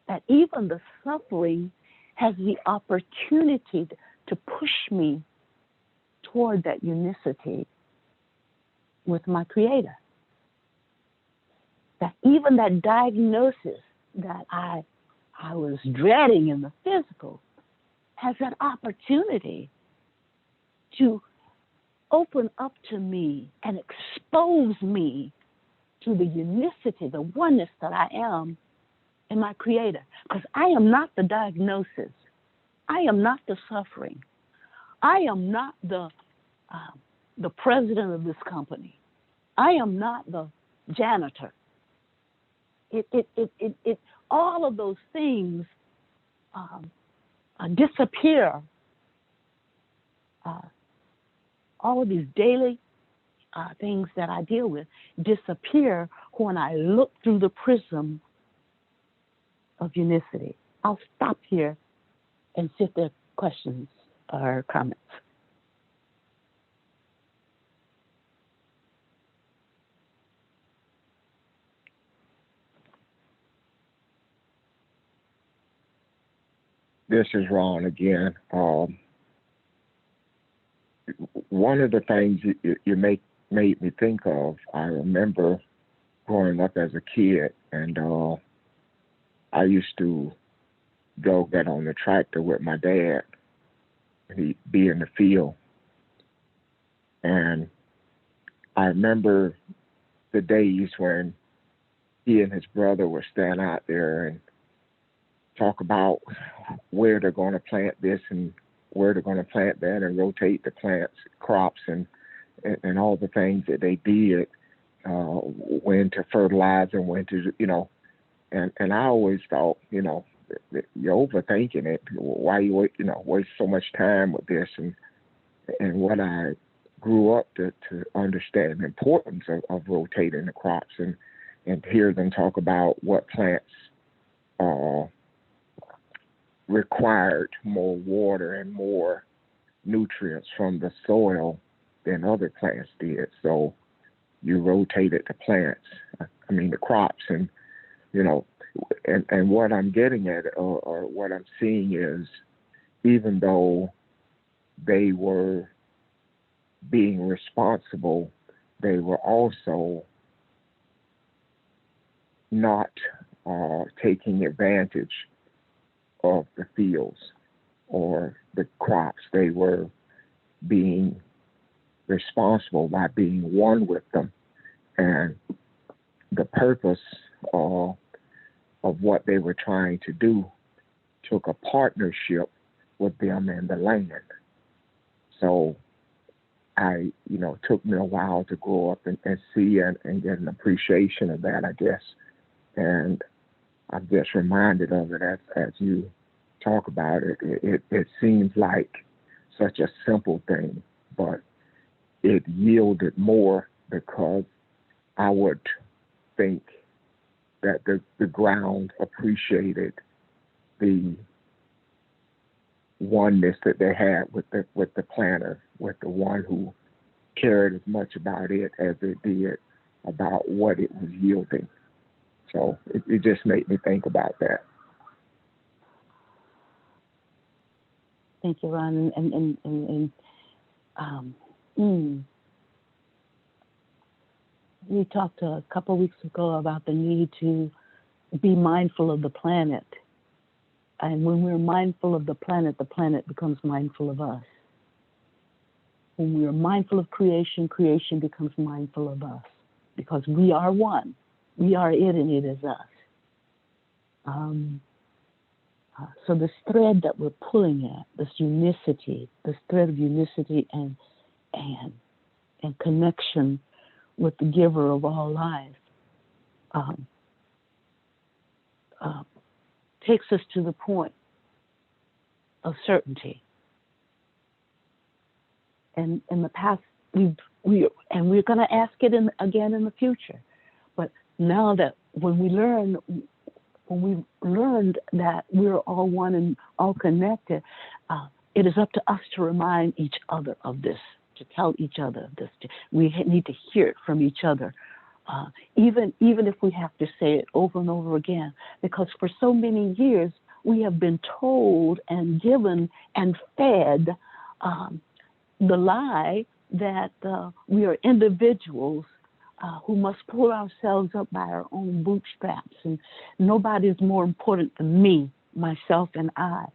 that even the suffering has the opportunity to push me toward that unicity with my Creator. That even that diagnosis that I was dreading in the physical has that opportunity to open up to me and expose me to the unicity, the oneness that I am in my Creator. Because I am not the diagnosis. I am not the suffering. I am not the president of this company. I am not the janitor. All of those things disappear. All of these daily things that I deal with disappear when I look through the prism of unicity. I'll stop here and see if there are questions or comments.
This is Ron again. One of the things you made me think of, I remember growing up as a kid, and I used to go get on the tractor with my dad. He'd be in the field. And I remember the days when he and his brother would stand out there and talk about where they're going to plant this and where they're going to plant that and rotate the plants, crops, and all the things that they did, when to fertilize and when to, and I always thought, you're overthinking it. Why you waste so much time with this? And what I grew up to understand the importance of rotating the crops and hear them talk about what plants required more water and more nutrients from the soil than other plants did. So you rotated the plants, the crops, and what I'm getting at or what I'm seeing is, even though they were being responsible, they were also not taking advantage of the fields or the crops. They were being responsible by being one with them. And the purpose of what they were trying to do took a partnership with them and the land. So took me a while to grow up and see and get an appreciation of that, I guess. And I'm just reminded of it as you talk about it. It seems like such a simple thing, but it yielded more because I would think that the ground appreciated the oneness that they had with the planter, with the one who cared as much about it as it did about what it was yielding. So it just made me think about that.
Thank you, Ron. We talked a couple weeks ago about the need to be mindful of the planet. And when we're mindful of the planet becomes mindful of us. When we are mindful of creation, creation becomes mindful of us. Because we are one. We are it and it is us. So this thread that we're pulling at, this unicity, this thread of unicity and connection with the giver of all life, takes us to the point of certainty. And in the past, we're going to ask it again in the future. But now that when we learned that we're all one and all connected, it is up to us to remind each other of this, to tell each other this. We need to hear it from each other, even if we have to say it over and over again, because for so many years we have been told and given and fed the lie that we are individuals who must pull ourselves up by our own bootstraps, and nobody is more important than me, myself, and I.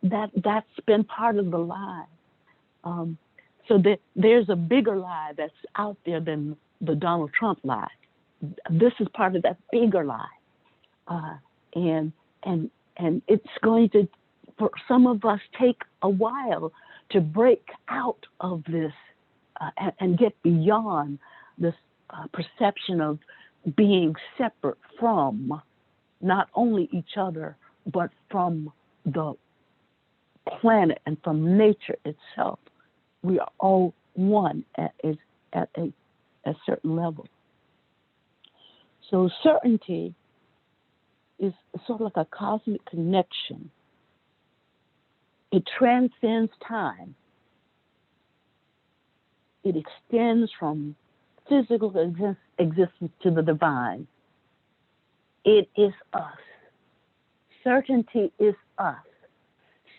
That's been part of the lie. So there's a bigger lie that's out there than the Donald Trump lie. This is part of that bigger lie, and it's going to, for some of us, take a while to break out of this and get beyond this perception of being separate from not only each other, but from the planet and from nature itself. We are all one at a certain level. So certainty is sort of like a cosmic connection. It transcends time. It extends from physical existence to the divine. It is us. Certainty is us.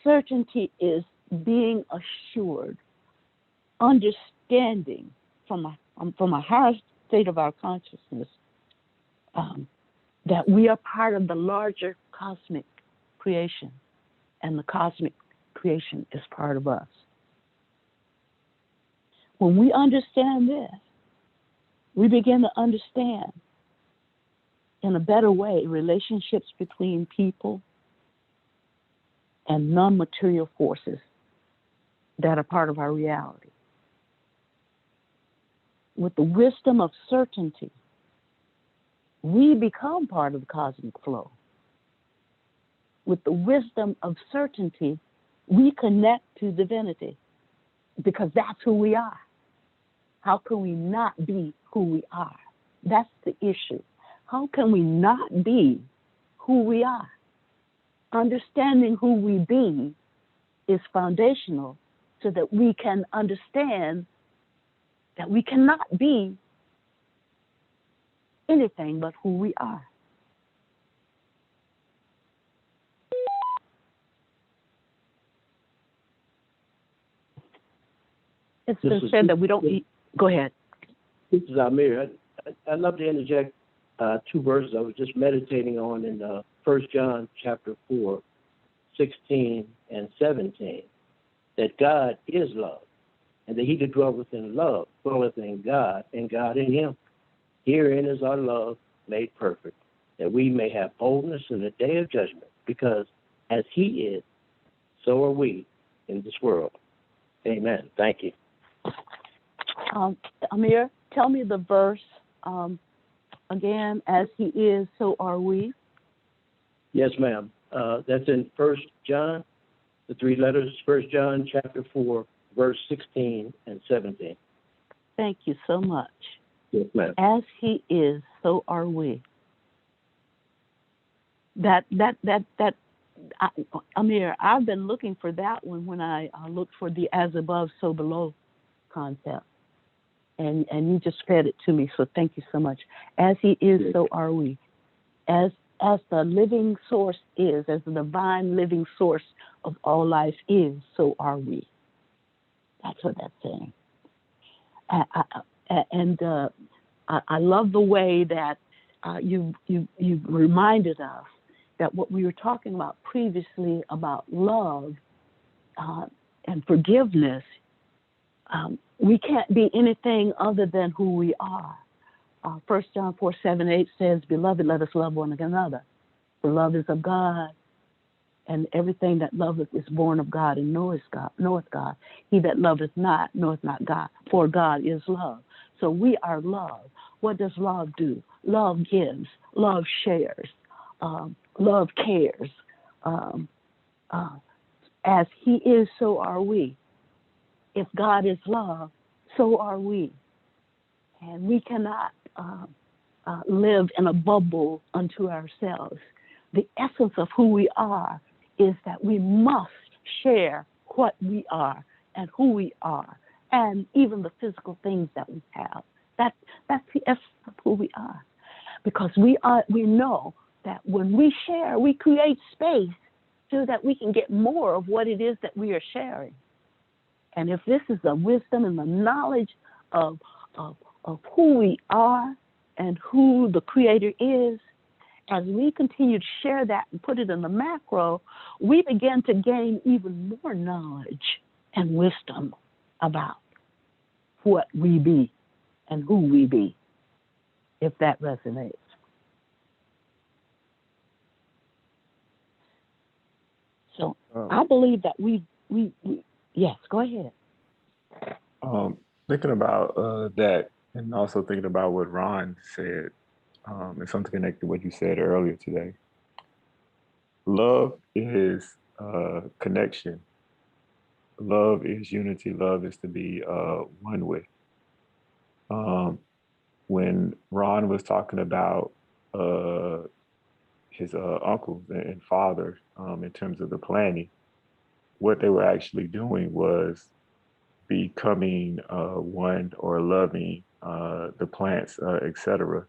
Certainty is being assured, understanding from a higher state of our consciousness that we are part of the larger cosmic creation, and the cosmic creation is part of us. When we understand this, we begin to understand in a better way relationships between people and non-material forces that are part of our reality. With the wisdom of certainty, we become part of the cosmic flow. With the wisdom of certainty, we connect to divinity because that's who we are. How can we not be who we are? That's the issue. How can we not be who we are? Understanding who we be is foundational so that we can understand that we cannot be anything but who we are. It's been said that we don't eat. Go ahead.
This is Amir. I'd love to interject two verses I was just meditating on in 1 John chapter 4, 16 and 17, that God is love, and that he that dwelleth in love dwelleth in God, and God in him. Herein is our love made perfect, that we may have boldness in the day of judgment, because as he is, so are we in this world. Amen. Thank you.
Amir, tell me the verse again. As he is, so are we.
Yes, ma'am. That's in 1 John, the three letters, 1 John chapter 4, verse 16 and 17.
Thank you so much.
Yes, ma'am.
As he is, so are we. That Amir, I've been looking for that one when I looked for the as above, so below concept. And you just fed it to me, so thank you so much. As he is, so are we. As the living source is, as the divine living source of all life is, so are we. That's what that's saying. I love the way that you reminded us that what we were talking about previously about love and forgiveness, we can't be anything other than who we are. 1 John 4:7-8 says, "Beloved, let us love one another. For love is of God, and everything that loveth is born of God and knoweth God. He that loveth not knoweth not God, for God is love." So we are love. What does love do? Love gives. Love shares. Love cares. As he is, so are we. If God is love, so are we. And we cannot live in a bubble unto ourselves. The essence of who we are is that we must share what we are and who we are, and even the physical things that we have. That's the essence of who we are. Because we know that when we share, we create space so that we can get more of what it is that we are sharing. And if this is the wisdom and the knowledge of who we are and who the Creator is, as we continue to share that and put it in the macro, we begin to gain even more knowledge and wisdom about what we be and who we be, if that resonates. So I believe that we yes, go ahead.
Thinking about that, and also thinking about what Ron said, and something connected to what you said earlier today. Love is connection. Love is unity. Love is to be one with. When Ron was talking about his uncles and father in terms of the planning, what they were actually doing was becoming one or loving the plants, etc.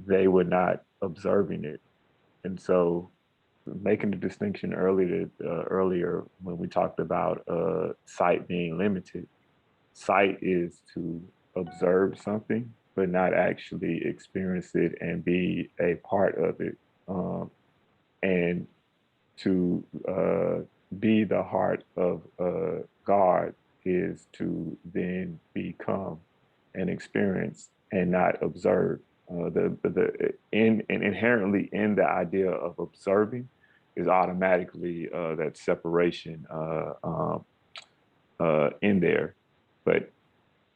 They were not observing it. And so making the distinction earlier when we talked about sight being limited, sight is to observe something, but not actually experience it and be a part of it. And to be the heart of God is to then become and experience and not observe. Inherently in the idea of observing is automatically that separation in there. But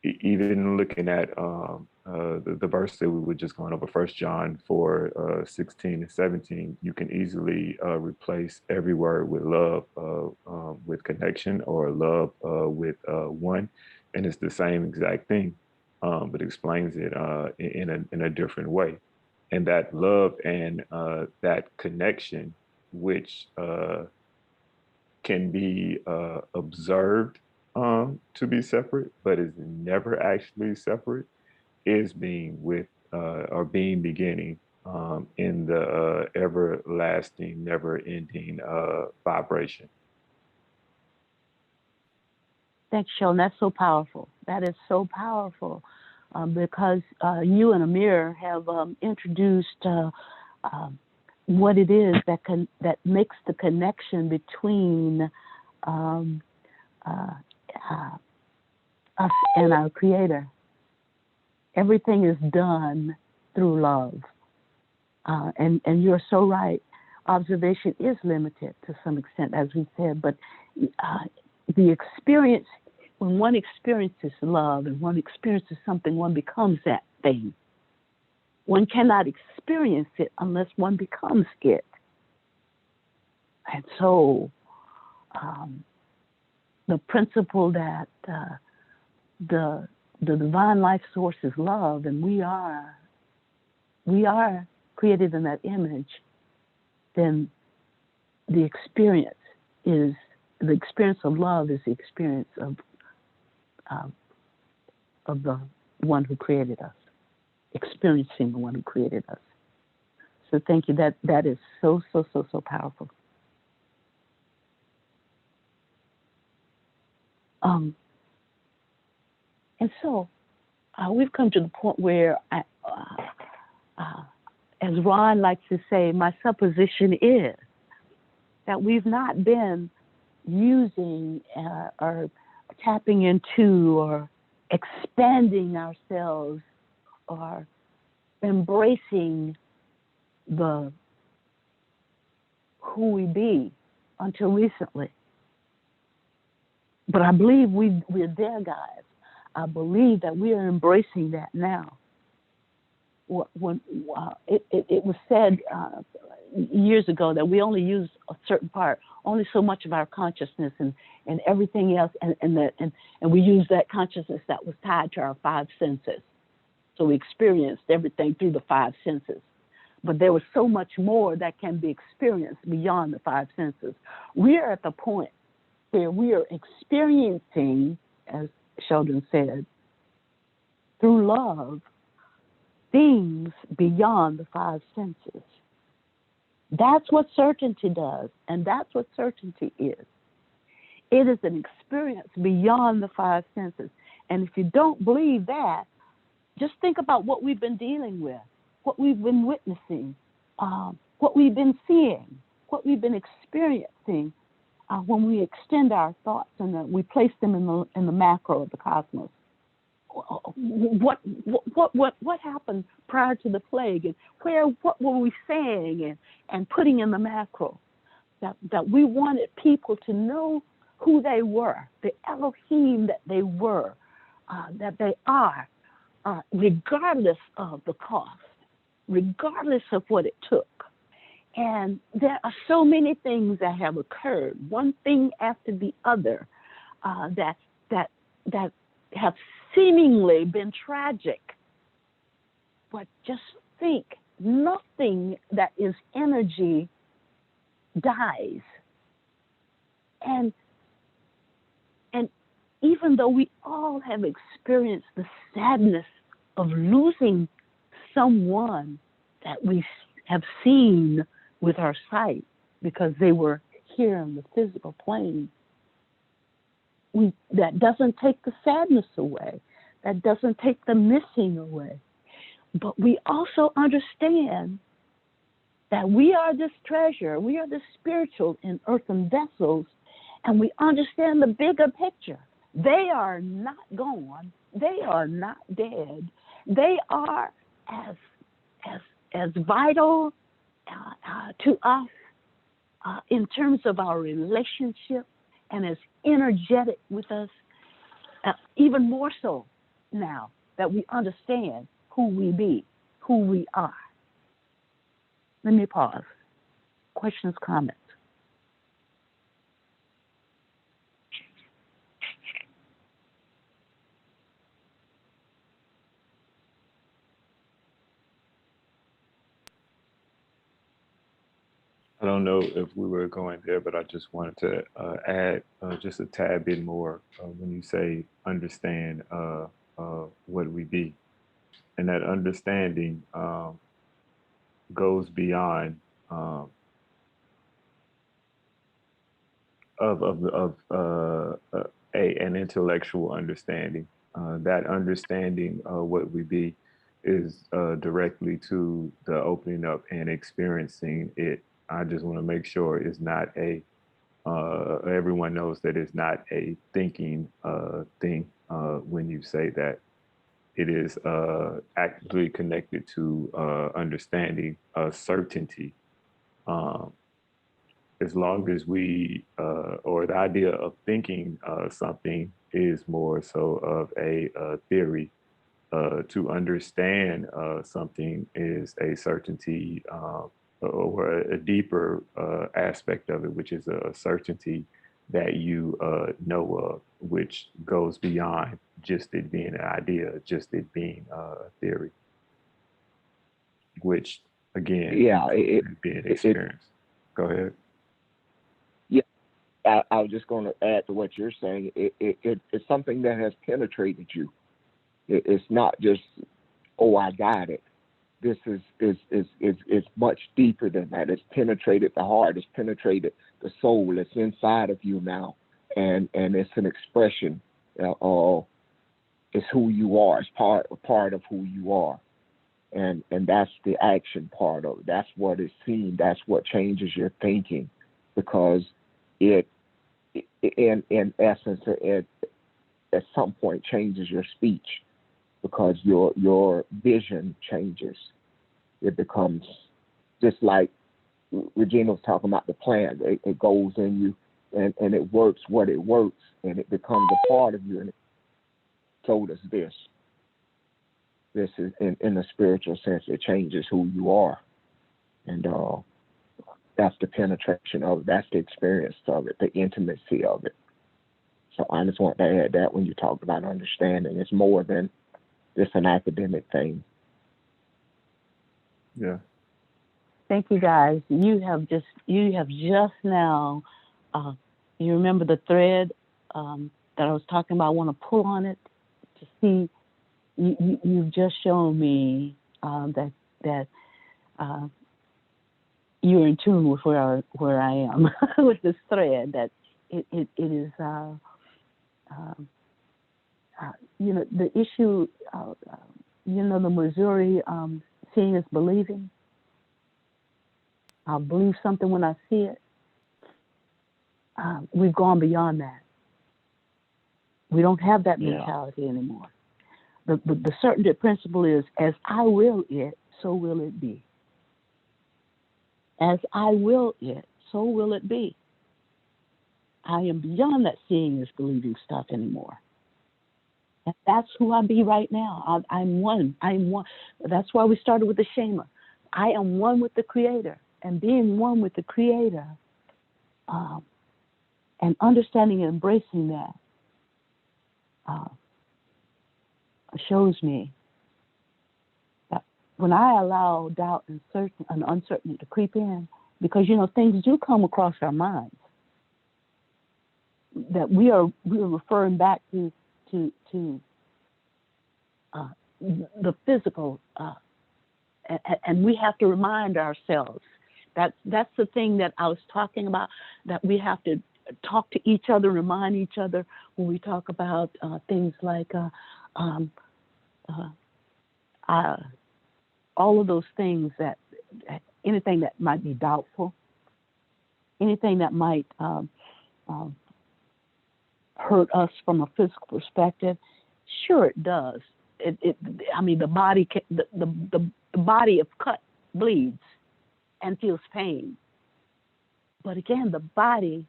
even looking at the verse that we were just going over, 1 John 4:16 and 17, you can easily replace every word with love, with connection, or love with one, and it's the same exact thing, but explains it in a different way. And that love and that connection, which can be observed to be separate, but is never actually separate, is being with or being beginning in the everlasting, never-ending vibration.
Thanks, Sheldon. That's so powerful. That is so powerful because you and Amir have introduced what it is that makes the connection between us and our Creator. Everything is done through love. And you're so right. Observation is limited to some extent, as we said, but the experience, when one experiences love and one experiences something, one becomes that thing. One cannot experience it unless one becomes it. And so the principle that the divine life source is love, and we are created in that image, then the experience of love is the experience of the one who created us, experiencing the one who created us. So thank you. That is so powerful. And so we've come to the point where, as Ron likes to say, my supposition is that we've not been using or tapping into or expanding ourselves or embracing who we be until recently. But I believe we're there, guys. I believe that we are embracing that now. When it was said years ago that we only use a certain part, only so much of our consciousness, and everything else, and we use that consciousness that was tied to our five senses. So we experienced everything through the five senses. But there was so much more that can be experienced beyond the five senses. We are at the point where we are experiencing, as Sheldon said, through love, things beyond the five senses. That's what certainty does, and that's what certainty is. It is an experience beyond the five senses. And if you don't believe that, just think about what we've been dealing with, what we've been witnessing, what we've been seeing, what we've been experiencing when we extend our thoughts and we place them in the macro of the cosmos. What happened prior to the plague, and what were we saying and putting in the macro? That we wanted people to know who they were, the Elohim that they were, that they are, regardless of the cost, regardless of what it took. And there are so many things that have occurred, one thing after the other, that have seemingly been tragic. But just think, nothing that is energy dies. And even though we all have experienced the sadness of losing someone that we have seen with our sight because they were here in the physical plane, that doesn't take the sadness away. That doesn't take the missing away. But we also understand that we are this treasure. We are the spiritual in earthen vessels, and we understand the bigger picture. They are not gone. They are not dead. They are as vital to us in terms of our relationship, and as energetic with us, even more so now that we understand who we be, who we are. Let me pause. Questions, comments?
I don't know if we were going there, but I just wanted to add just a tad bit more when you say understand what we be. And that understanding goes beyond an intellectual understanding. That understanding of what we be is directly to the opening up and experiencing it. I just want to make sure it's not everyone knows that it's not a thinking thing when you say that. It is actively connected to understanding certainty. As long as we, or the idea of thinking something is more so of a theory, to understand something is a certainty or a deeper aspect of it, which is a certainty that you know of, which goes beyond just it being an idea, just it being a theory, which again,
Yeah,
being experienced. Go ahead.
I was just going to add to what you're saying. It's something that has penetrated you. It's not just, oh, I got it. This is much deeper than that. It's penetrated the heart. It's penetrated the soul. It's inside of you now, and it's an expression. It's who you are. It's part of who you are, and that's the action part of it. That's what is seen. That's what changes your thinking, because it in essence it at some point changes your speech, because your vision changes. It becomes just like Regina was talking about the plant. It goes in you and it works what it works, and it becomes a part of you. And so does this. This is in the spiritual sense, it changes who you are. And that's the penetration of it. That's the experience of it, the intimacy of it. So I just want to add that when you talk about understanding, it's more than just an academic thing.
Yeah.
Thank you, guys. You have just now. You remember the thread that I was talking about? I want to pull on it to see. You've just shown me that you're in tune with where I am with this thread. That it is. The issue. The Missouri seeing is believing. I'll believe something when I see it. We've gone beyond that. We don't have that mentality anymore. The certainty principle is, as I will it, so will it be. As I will it, so will it be. I am beyond that seeing is believing stuff anymore. And that's who I be right now. I'm one. That's why we started with the Shema. I am one with the Creator. And being one with the Creator and understanding and embracing that shows me that when I allow doubt and uncertainty to creep in, because things do come across our minds, that we are referring back to the physical, and we have to remind ourselves that's the thing that I was talking about, that we have to talk to each other, remind each other when we talk about things like all of those things, that anything that might be doubtful, anything that might hurt us from a physical perspective. Sure, it does. The body, the body of cut bleeds and feels pain. But again, the body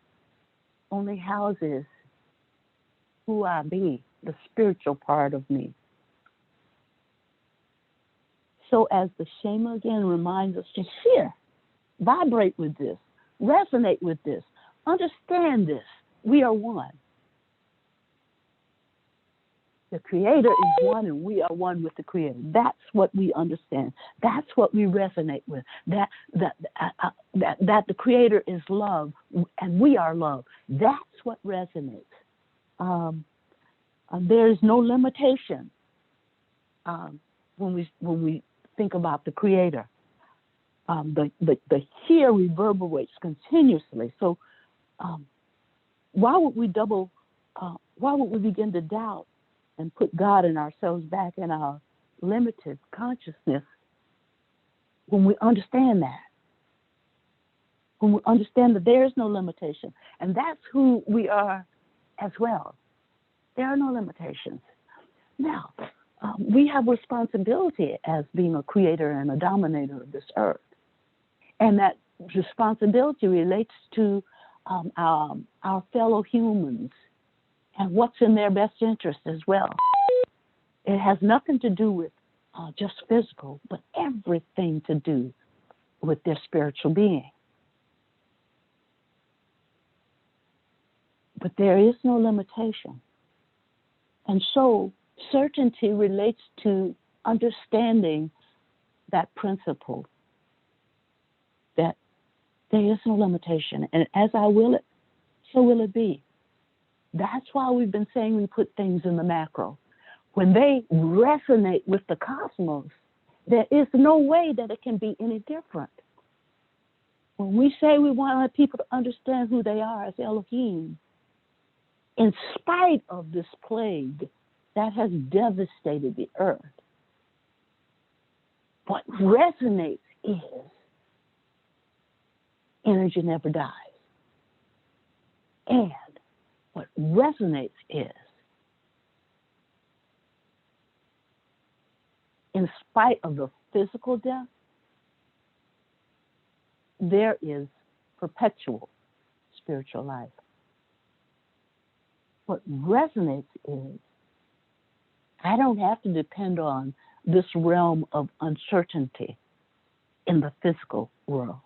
only houses who I be, the spiritual part of me. So as the Shema again reminds us to share, vibrate with this, resonate with this, understand this. We are one. The Creator is one, and we are one with the Creator. That's what we understand. That's what we resonate with. That the Creator is love, and we are love. That's what resonates. There is no limitation when we think about the Creator. The here reverberates continuously. So why would we begin to doubt and put God and ourselves back in our limited consciousness when we understand that? When we understand that there is no limitation. And that's who we are as well. There are no limitations. Now, we have responsibility as being a creator and a dominator of this earth. And that responsibility relates to our fellow humans and what's in their best interest as well. It has nothing to do with just physical, but everything to do with their spiritual being. But there is no limitation. And so certainty relates to understanding that principle, that there is no limitation. And as I will it, so will it be. That's why we've been saying we put things in the macro. When they resonate with the cosmos, there is no way that it can be any different. When we say we want people to understand who they are as Elohim, in spite of this plague that has devastated the earth, what resonates is energy never dies. And what resonates is, in spite of the physical death, there is perpetual spiritual life. What resonates is, I don't have to depend on this realm of uncertainty in the physical world.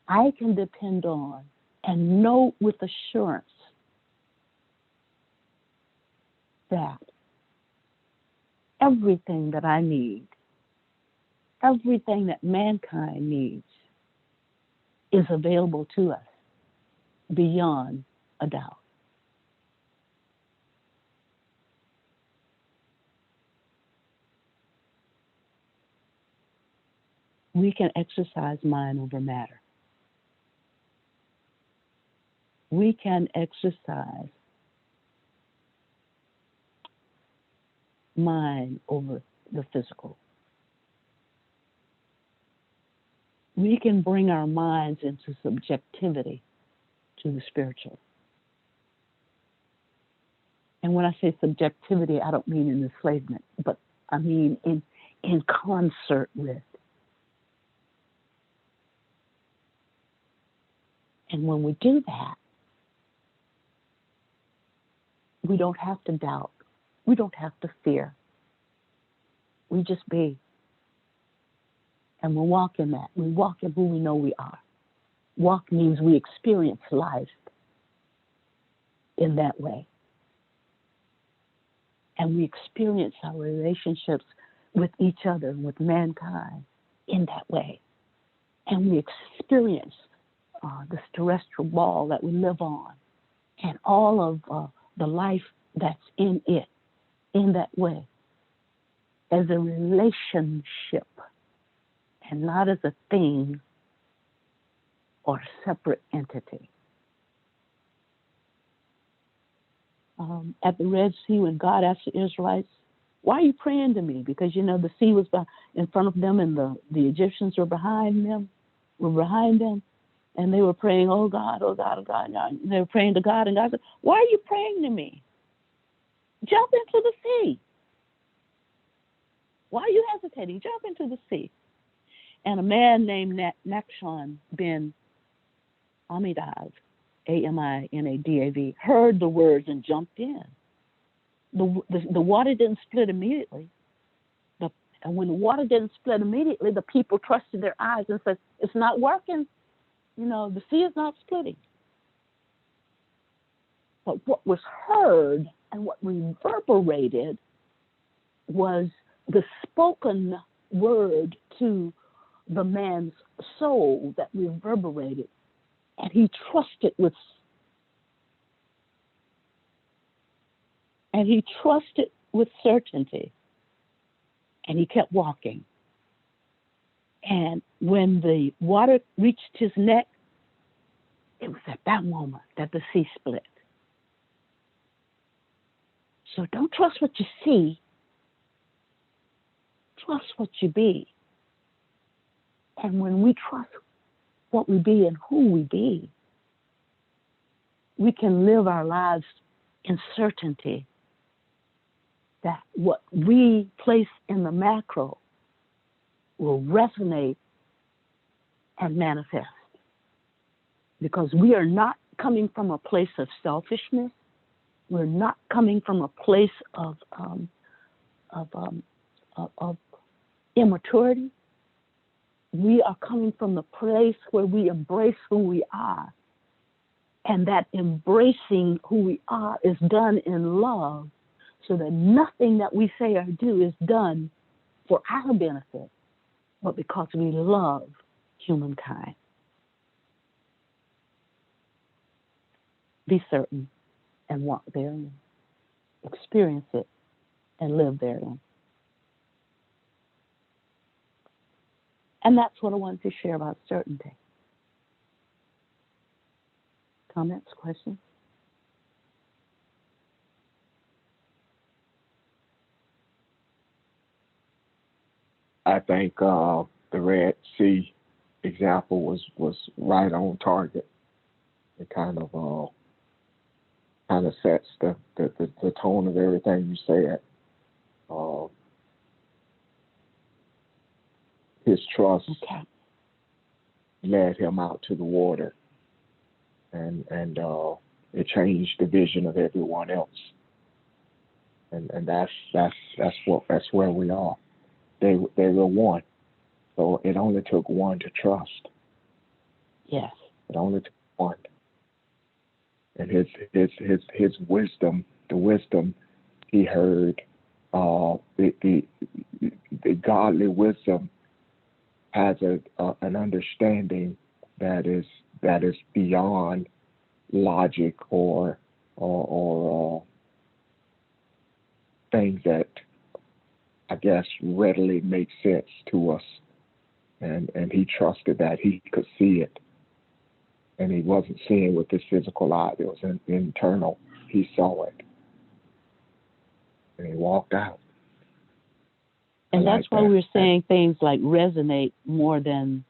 I can depend on and know with assurance that everything that I need, everything that mankind needs, is available to us beyond a doubt. We can exercise mind over matter. We can exercise mind over the physical. We can bring our minds into subjectivity to the spiritual. And when I say subjectivity, I don't mean in enslavement, but I mean in concert with. And when we do that, we don't have to doubt. We don't have to fear. We just be. And we walk in that. We walk in who we know we are. Walk means we experience life in that way. And we experience our relationships with each other, with mankind, in that way. And we experience this terrestrial ball that we live on and all of the life that's in it, in that way, as a relationship and not as a thing or a separate entity. At the Red Sea, when God asked the Israelites, why are you praying to me? Because, the sea was in front of them and the Egyptians were behind them, and they were praying, oh God, oh God, oh God. And they were praying to God, and God said, why are you praying to me? Jump into the sea. Why are you hesitating? Jump into the sea. And a man named Nachshon ben Amminadab, Aminadav, heard the words and jumped in. The water didn't split immediately. And when the water didn't split immediately, the people trusted their eyes and said, it's not working. The sea is not splitting. But what was heard and what reverberated was the spoken word to the man's soul that reverberated. And he trusted with certainty. And he kept walking. And when the water reached his neck, it was at that moment that the sea split. So don't trust what you see. Trust what you be. And when we trust what we be and who we be, we can live our lives in certainty that what we place in the macro will resonate and manifest. Because we are not coming from a place of selfishness. We're not coming from a place of immaturity. We are coming from the place where we embrace who we are. And that embracing who we are is done in love, so that nothing that we say or do is done for our benefit, but because we love humankind. be certain, and walk therein, experience it, and live therein. And that's what I wanted to share about certainty. Comments, questions?
I think the Red Sea example was right on target. It kind of sets the tone of everything you said. His trust led him out to the water, and it changed the vision of everyone else. And that's where we are. They were one, so it only took one to trust.
Yes.
It only took one. And his wisdom, the wisdom he heard, the godly wisdom has an understanding that is beyond logic or things that I guess readily make sense to us. And he trusted that he could see it. And he wasn't seeing with his physical eye. It was internal. He saw it. And he walked out.
And that's why we're saying things like resonate more than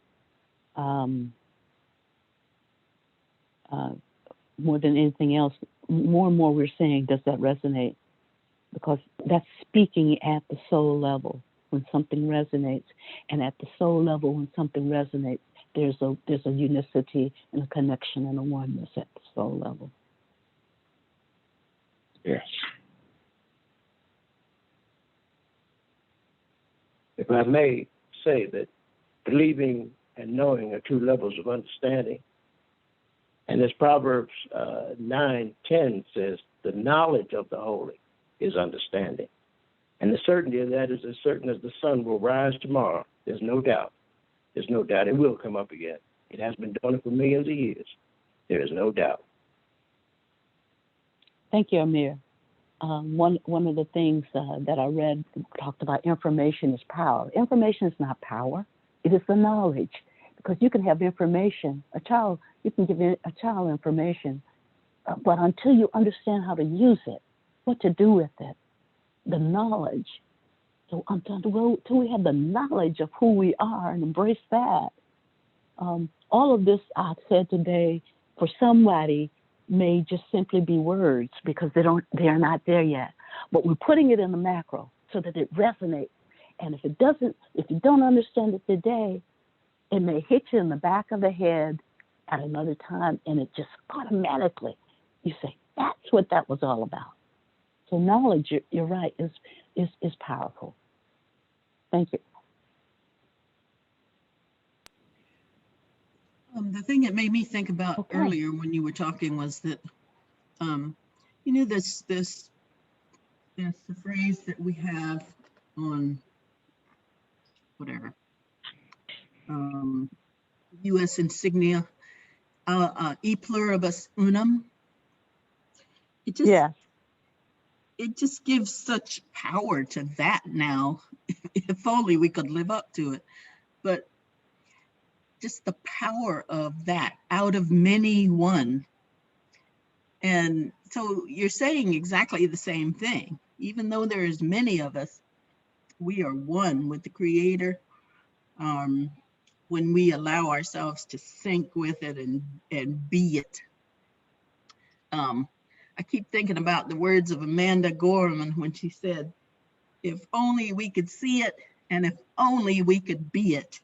anything else. More and more we're saying, does that resonate? Because that's speaking at the soul level when something resonates. And at the soul level, when something resonates, there's a unicity and a connection and a oneness at the soul level.
Yes.
If I may say that believing and knowing are two levels of understanding. And as Proverbs 9:10 says, the knowledge of the holy is understanding. And the certainty of that is as certain as the sun will rise tomorrow. There's no doubt. There's no doubt it will come up again. It has been doing it for millions of years. There is no doubt.
Thank you, Amir. One of the things that I read talked about information is power. Information is not power. It is the knowledge. Because you can have information. You can give a child information, but until you understand how to use it, what to do with it, the knowledge. So until we have the knowledge of who we are and embrace that, all of this I've said today for somebody may just simply be words because they are not there yet. But we're putting it in the macro so that it resonates. And if you don't understand it today, it may hit you in the back of the head at another time, and it just automatically, you say, that's what that was all about. So knowledge, you're right, is powerful. Thank you.
The thing that made me think about earlier when you were talking was that, this the phrase that we have on whatever, U.S. insignia, e pluribus unum. It just gives such power to that now. If only we could live up to it. But just the power of that, out of many one. And so you're saying exactly the same thing. Even though there is many of us, we are one with the Creator. When we allow ourselves to sync with it and be it. I keep thinking about the words of Amanda Gorman when she said, if only we could see it, and if only we could be it.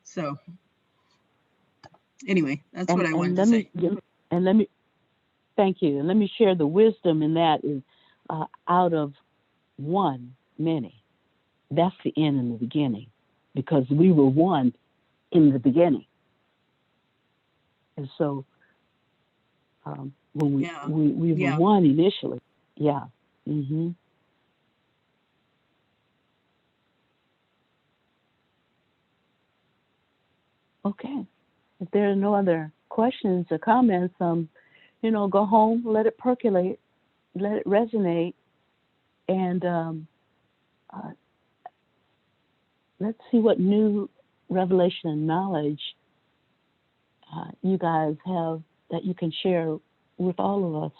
So anyway, that's what I wanted to say.
Thank you. And let me share the wisdom in that is out of one, many. That's the end and the beginning, because we were one in the beginning. And so when we were one initially. Yeah. Mm-hmm. Okay. If there are no other questions or comments, go home, let it percolate, let it resonate, and let's see what new revelation and knowledge you guys have that you can share with all of us.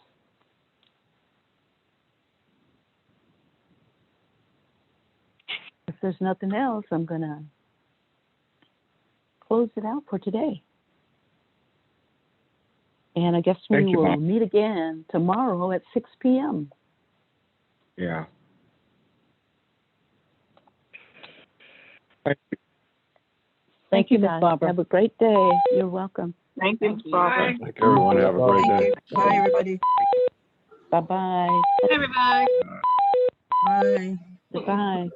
If there's nothing else, I'm going to close it out for today. And I guess we will meet again tomorrow at 6 p.m.
Yeah.
Thank you,
Miss
guys.
Barbara.
Have a great day. You're welcome.
Thank you, Barbara.
Thank everyone. Have a great day.
Thank you. Bye, everybody.
Bye-bye.
Everybody.
Bye.
Goodbye.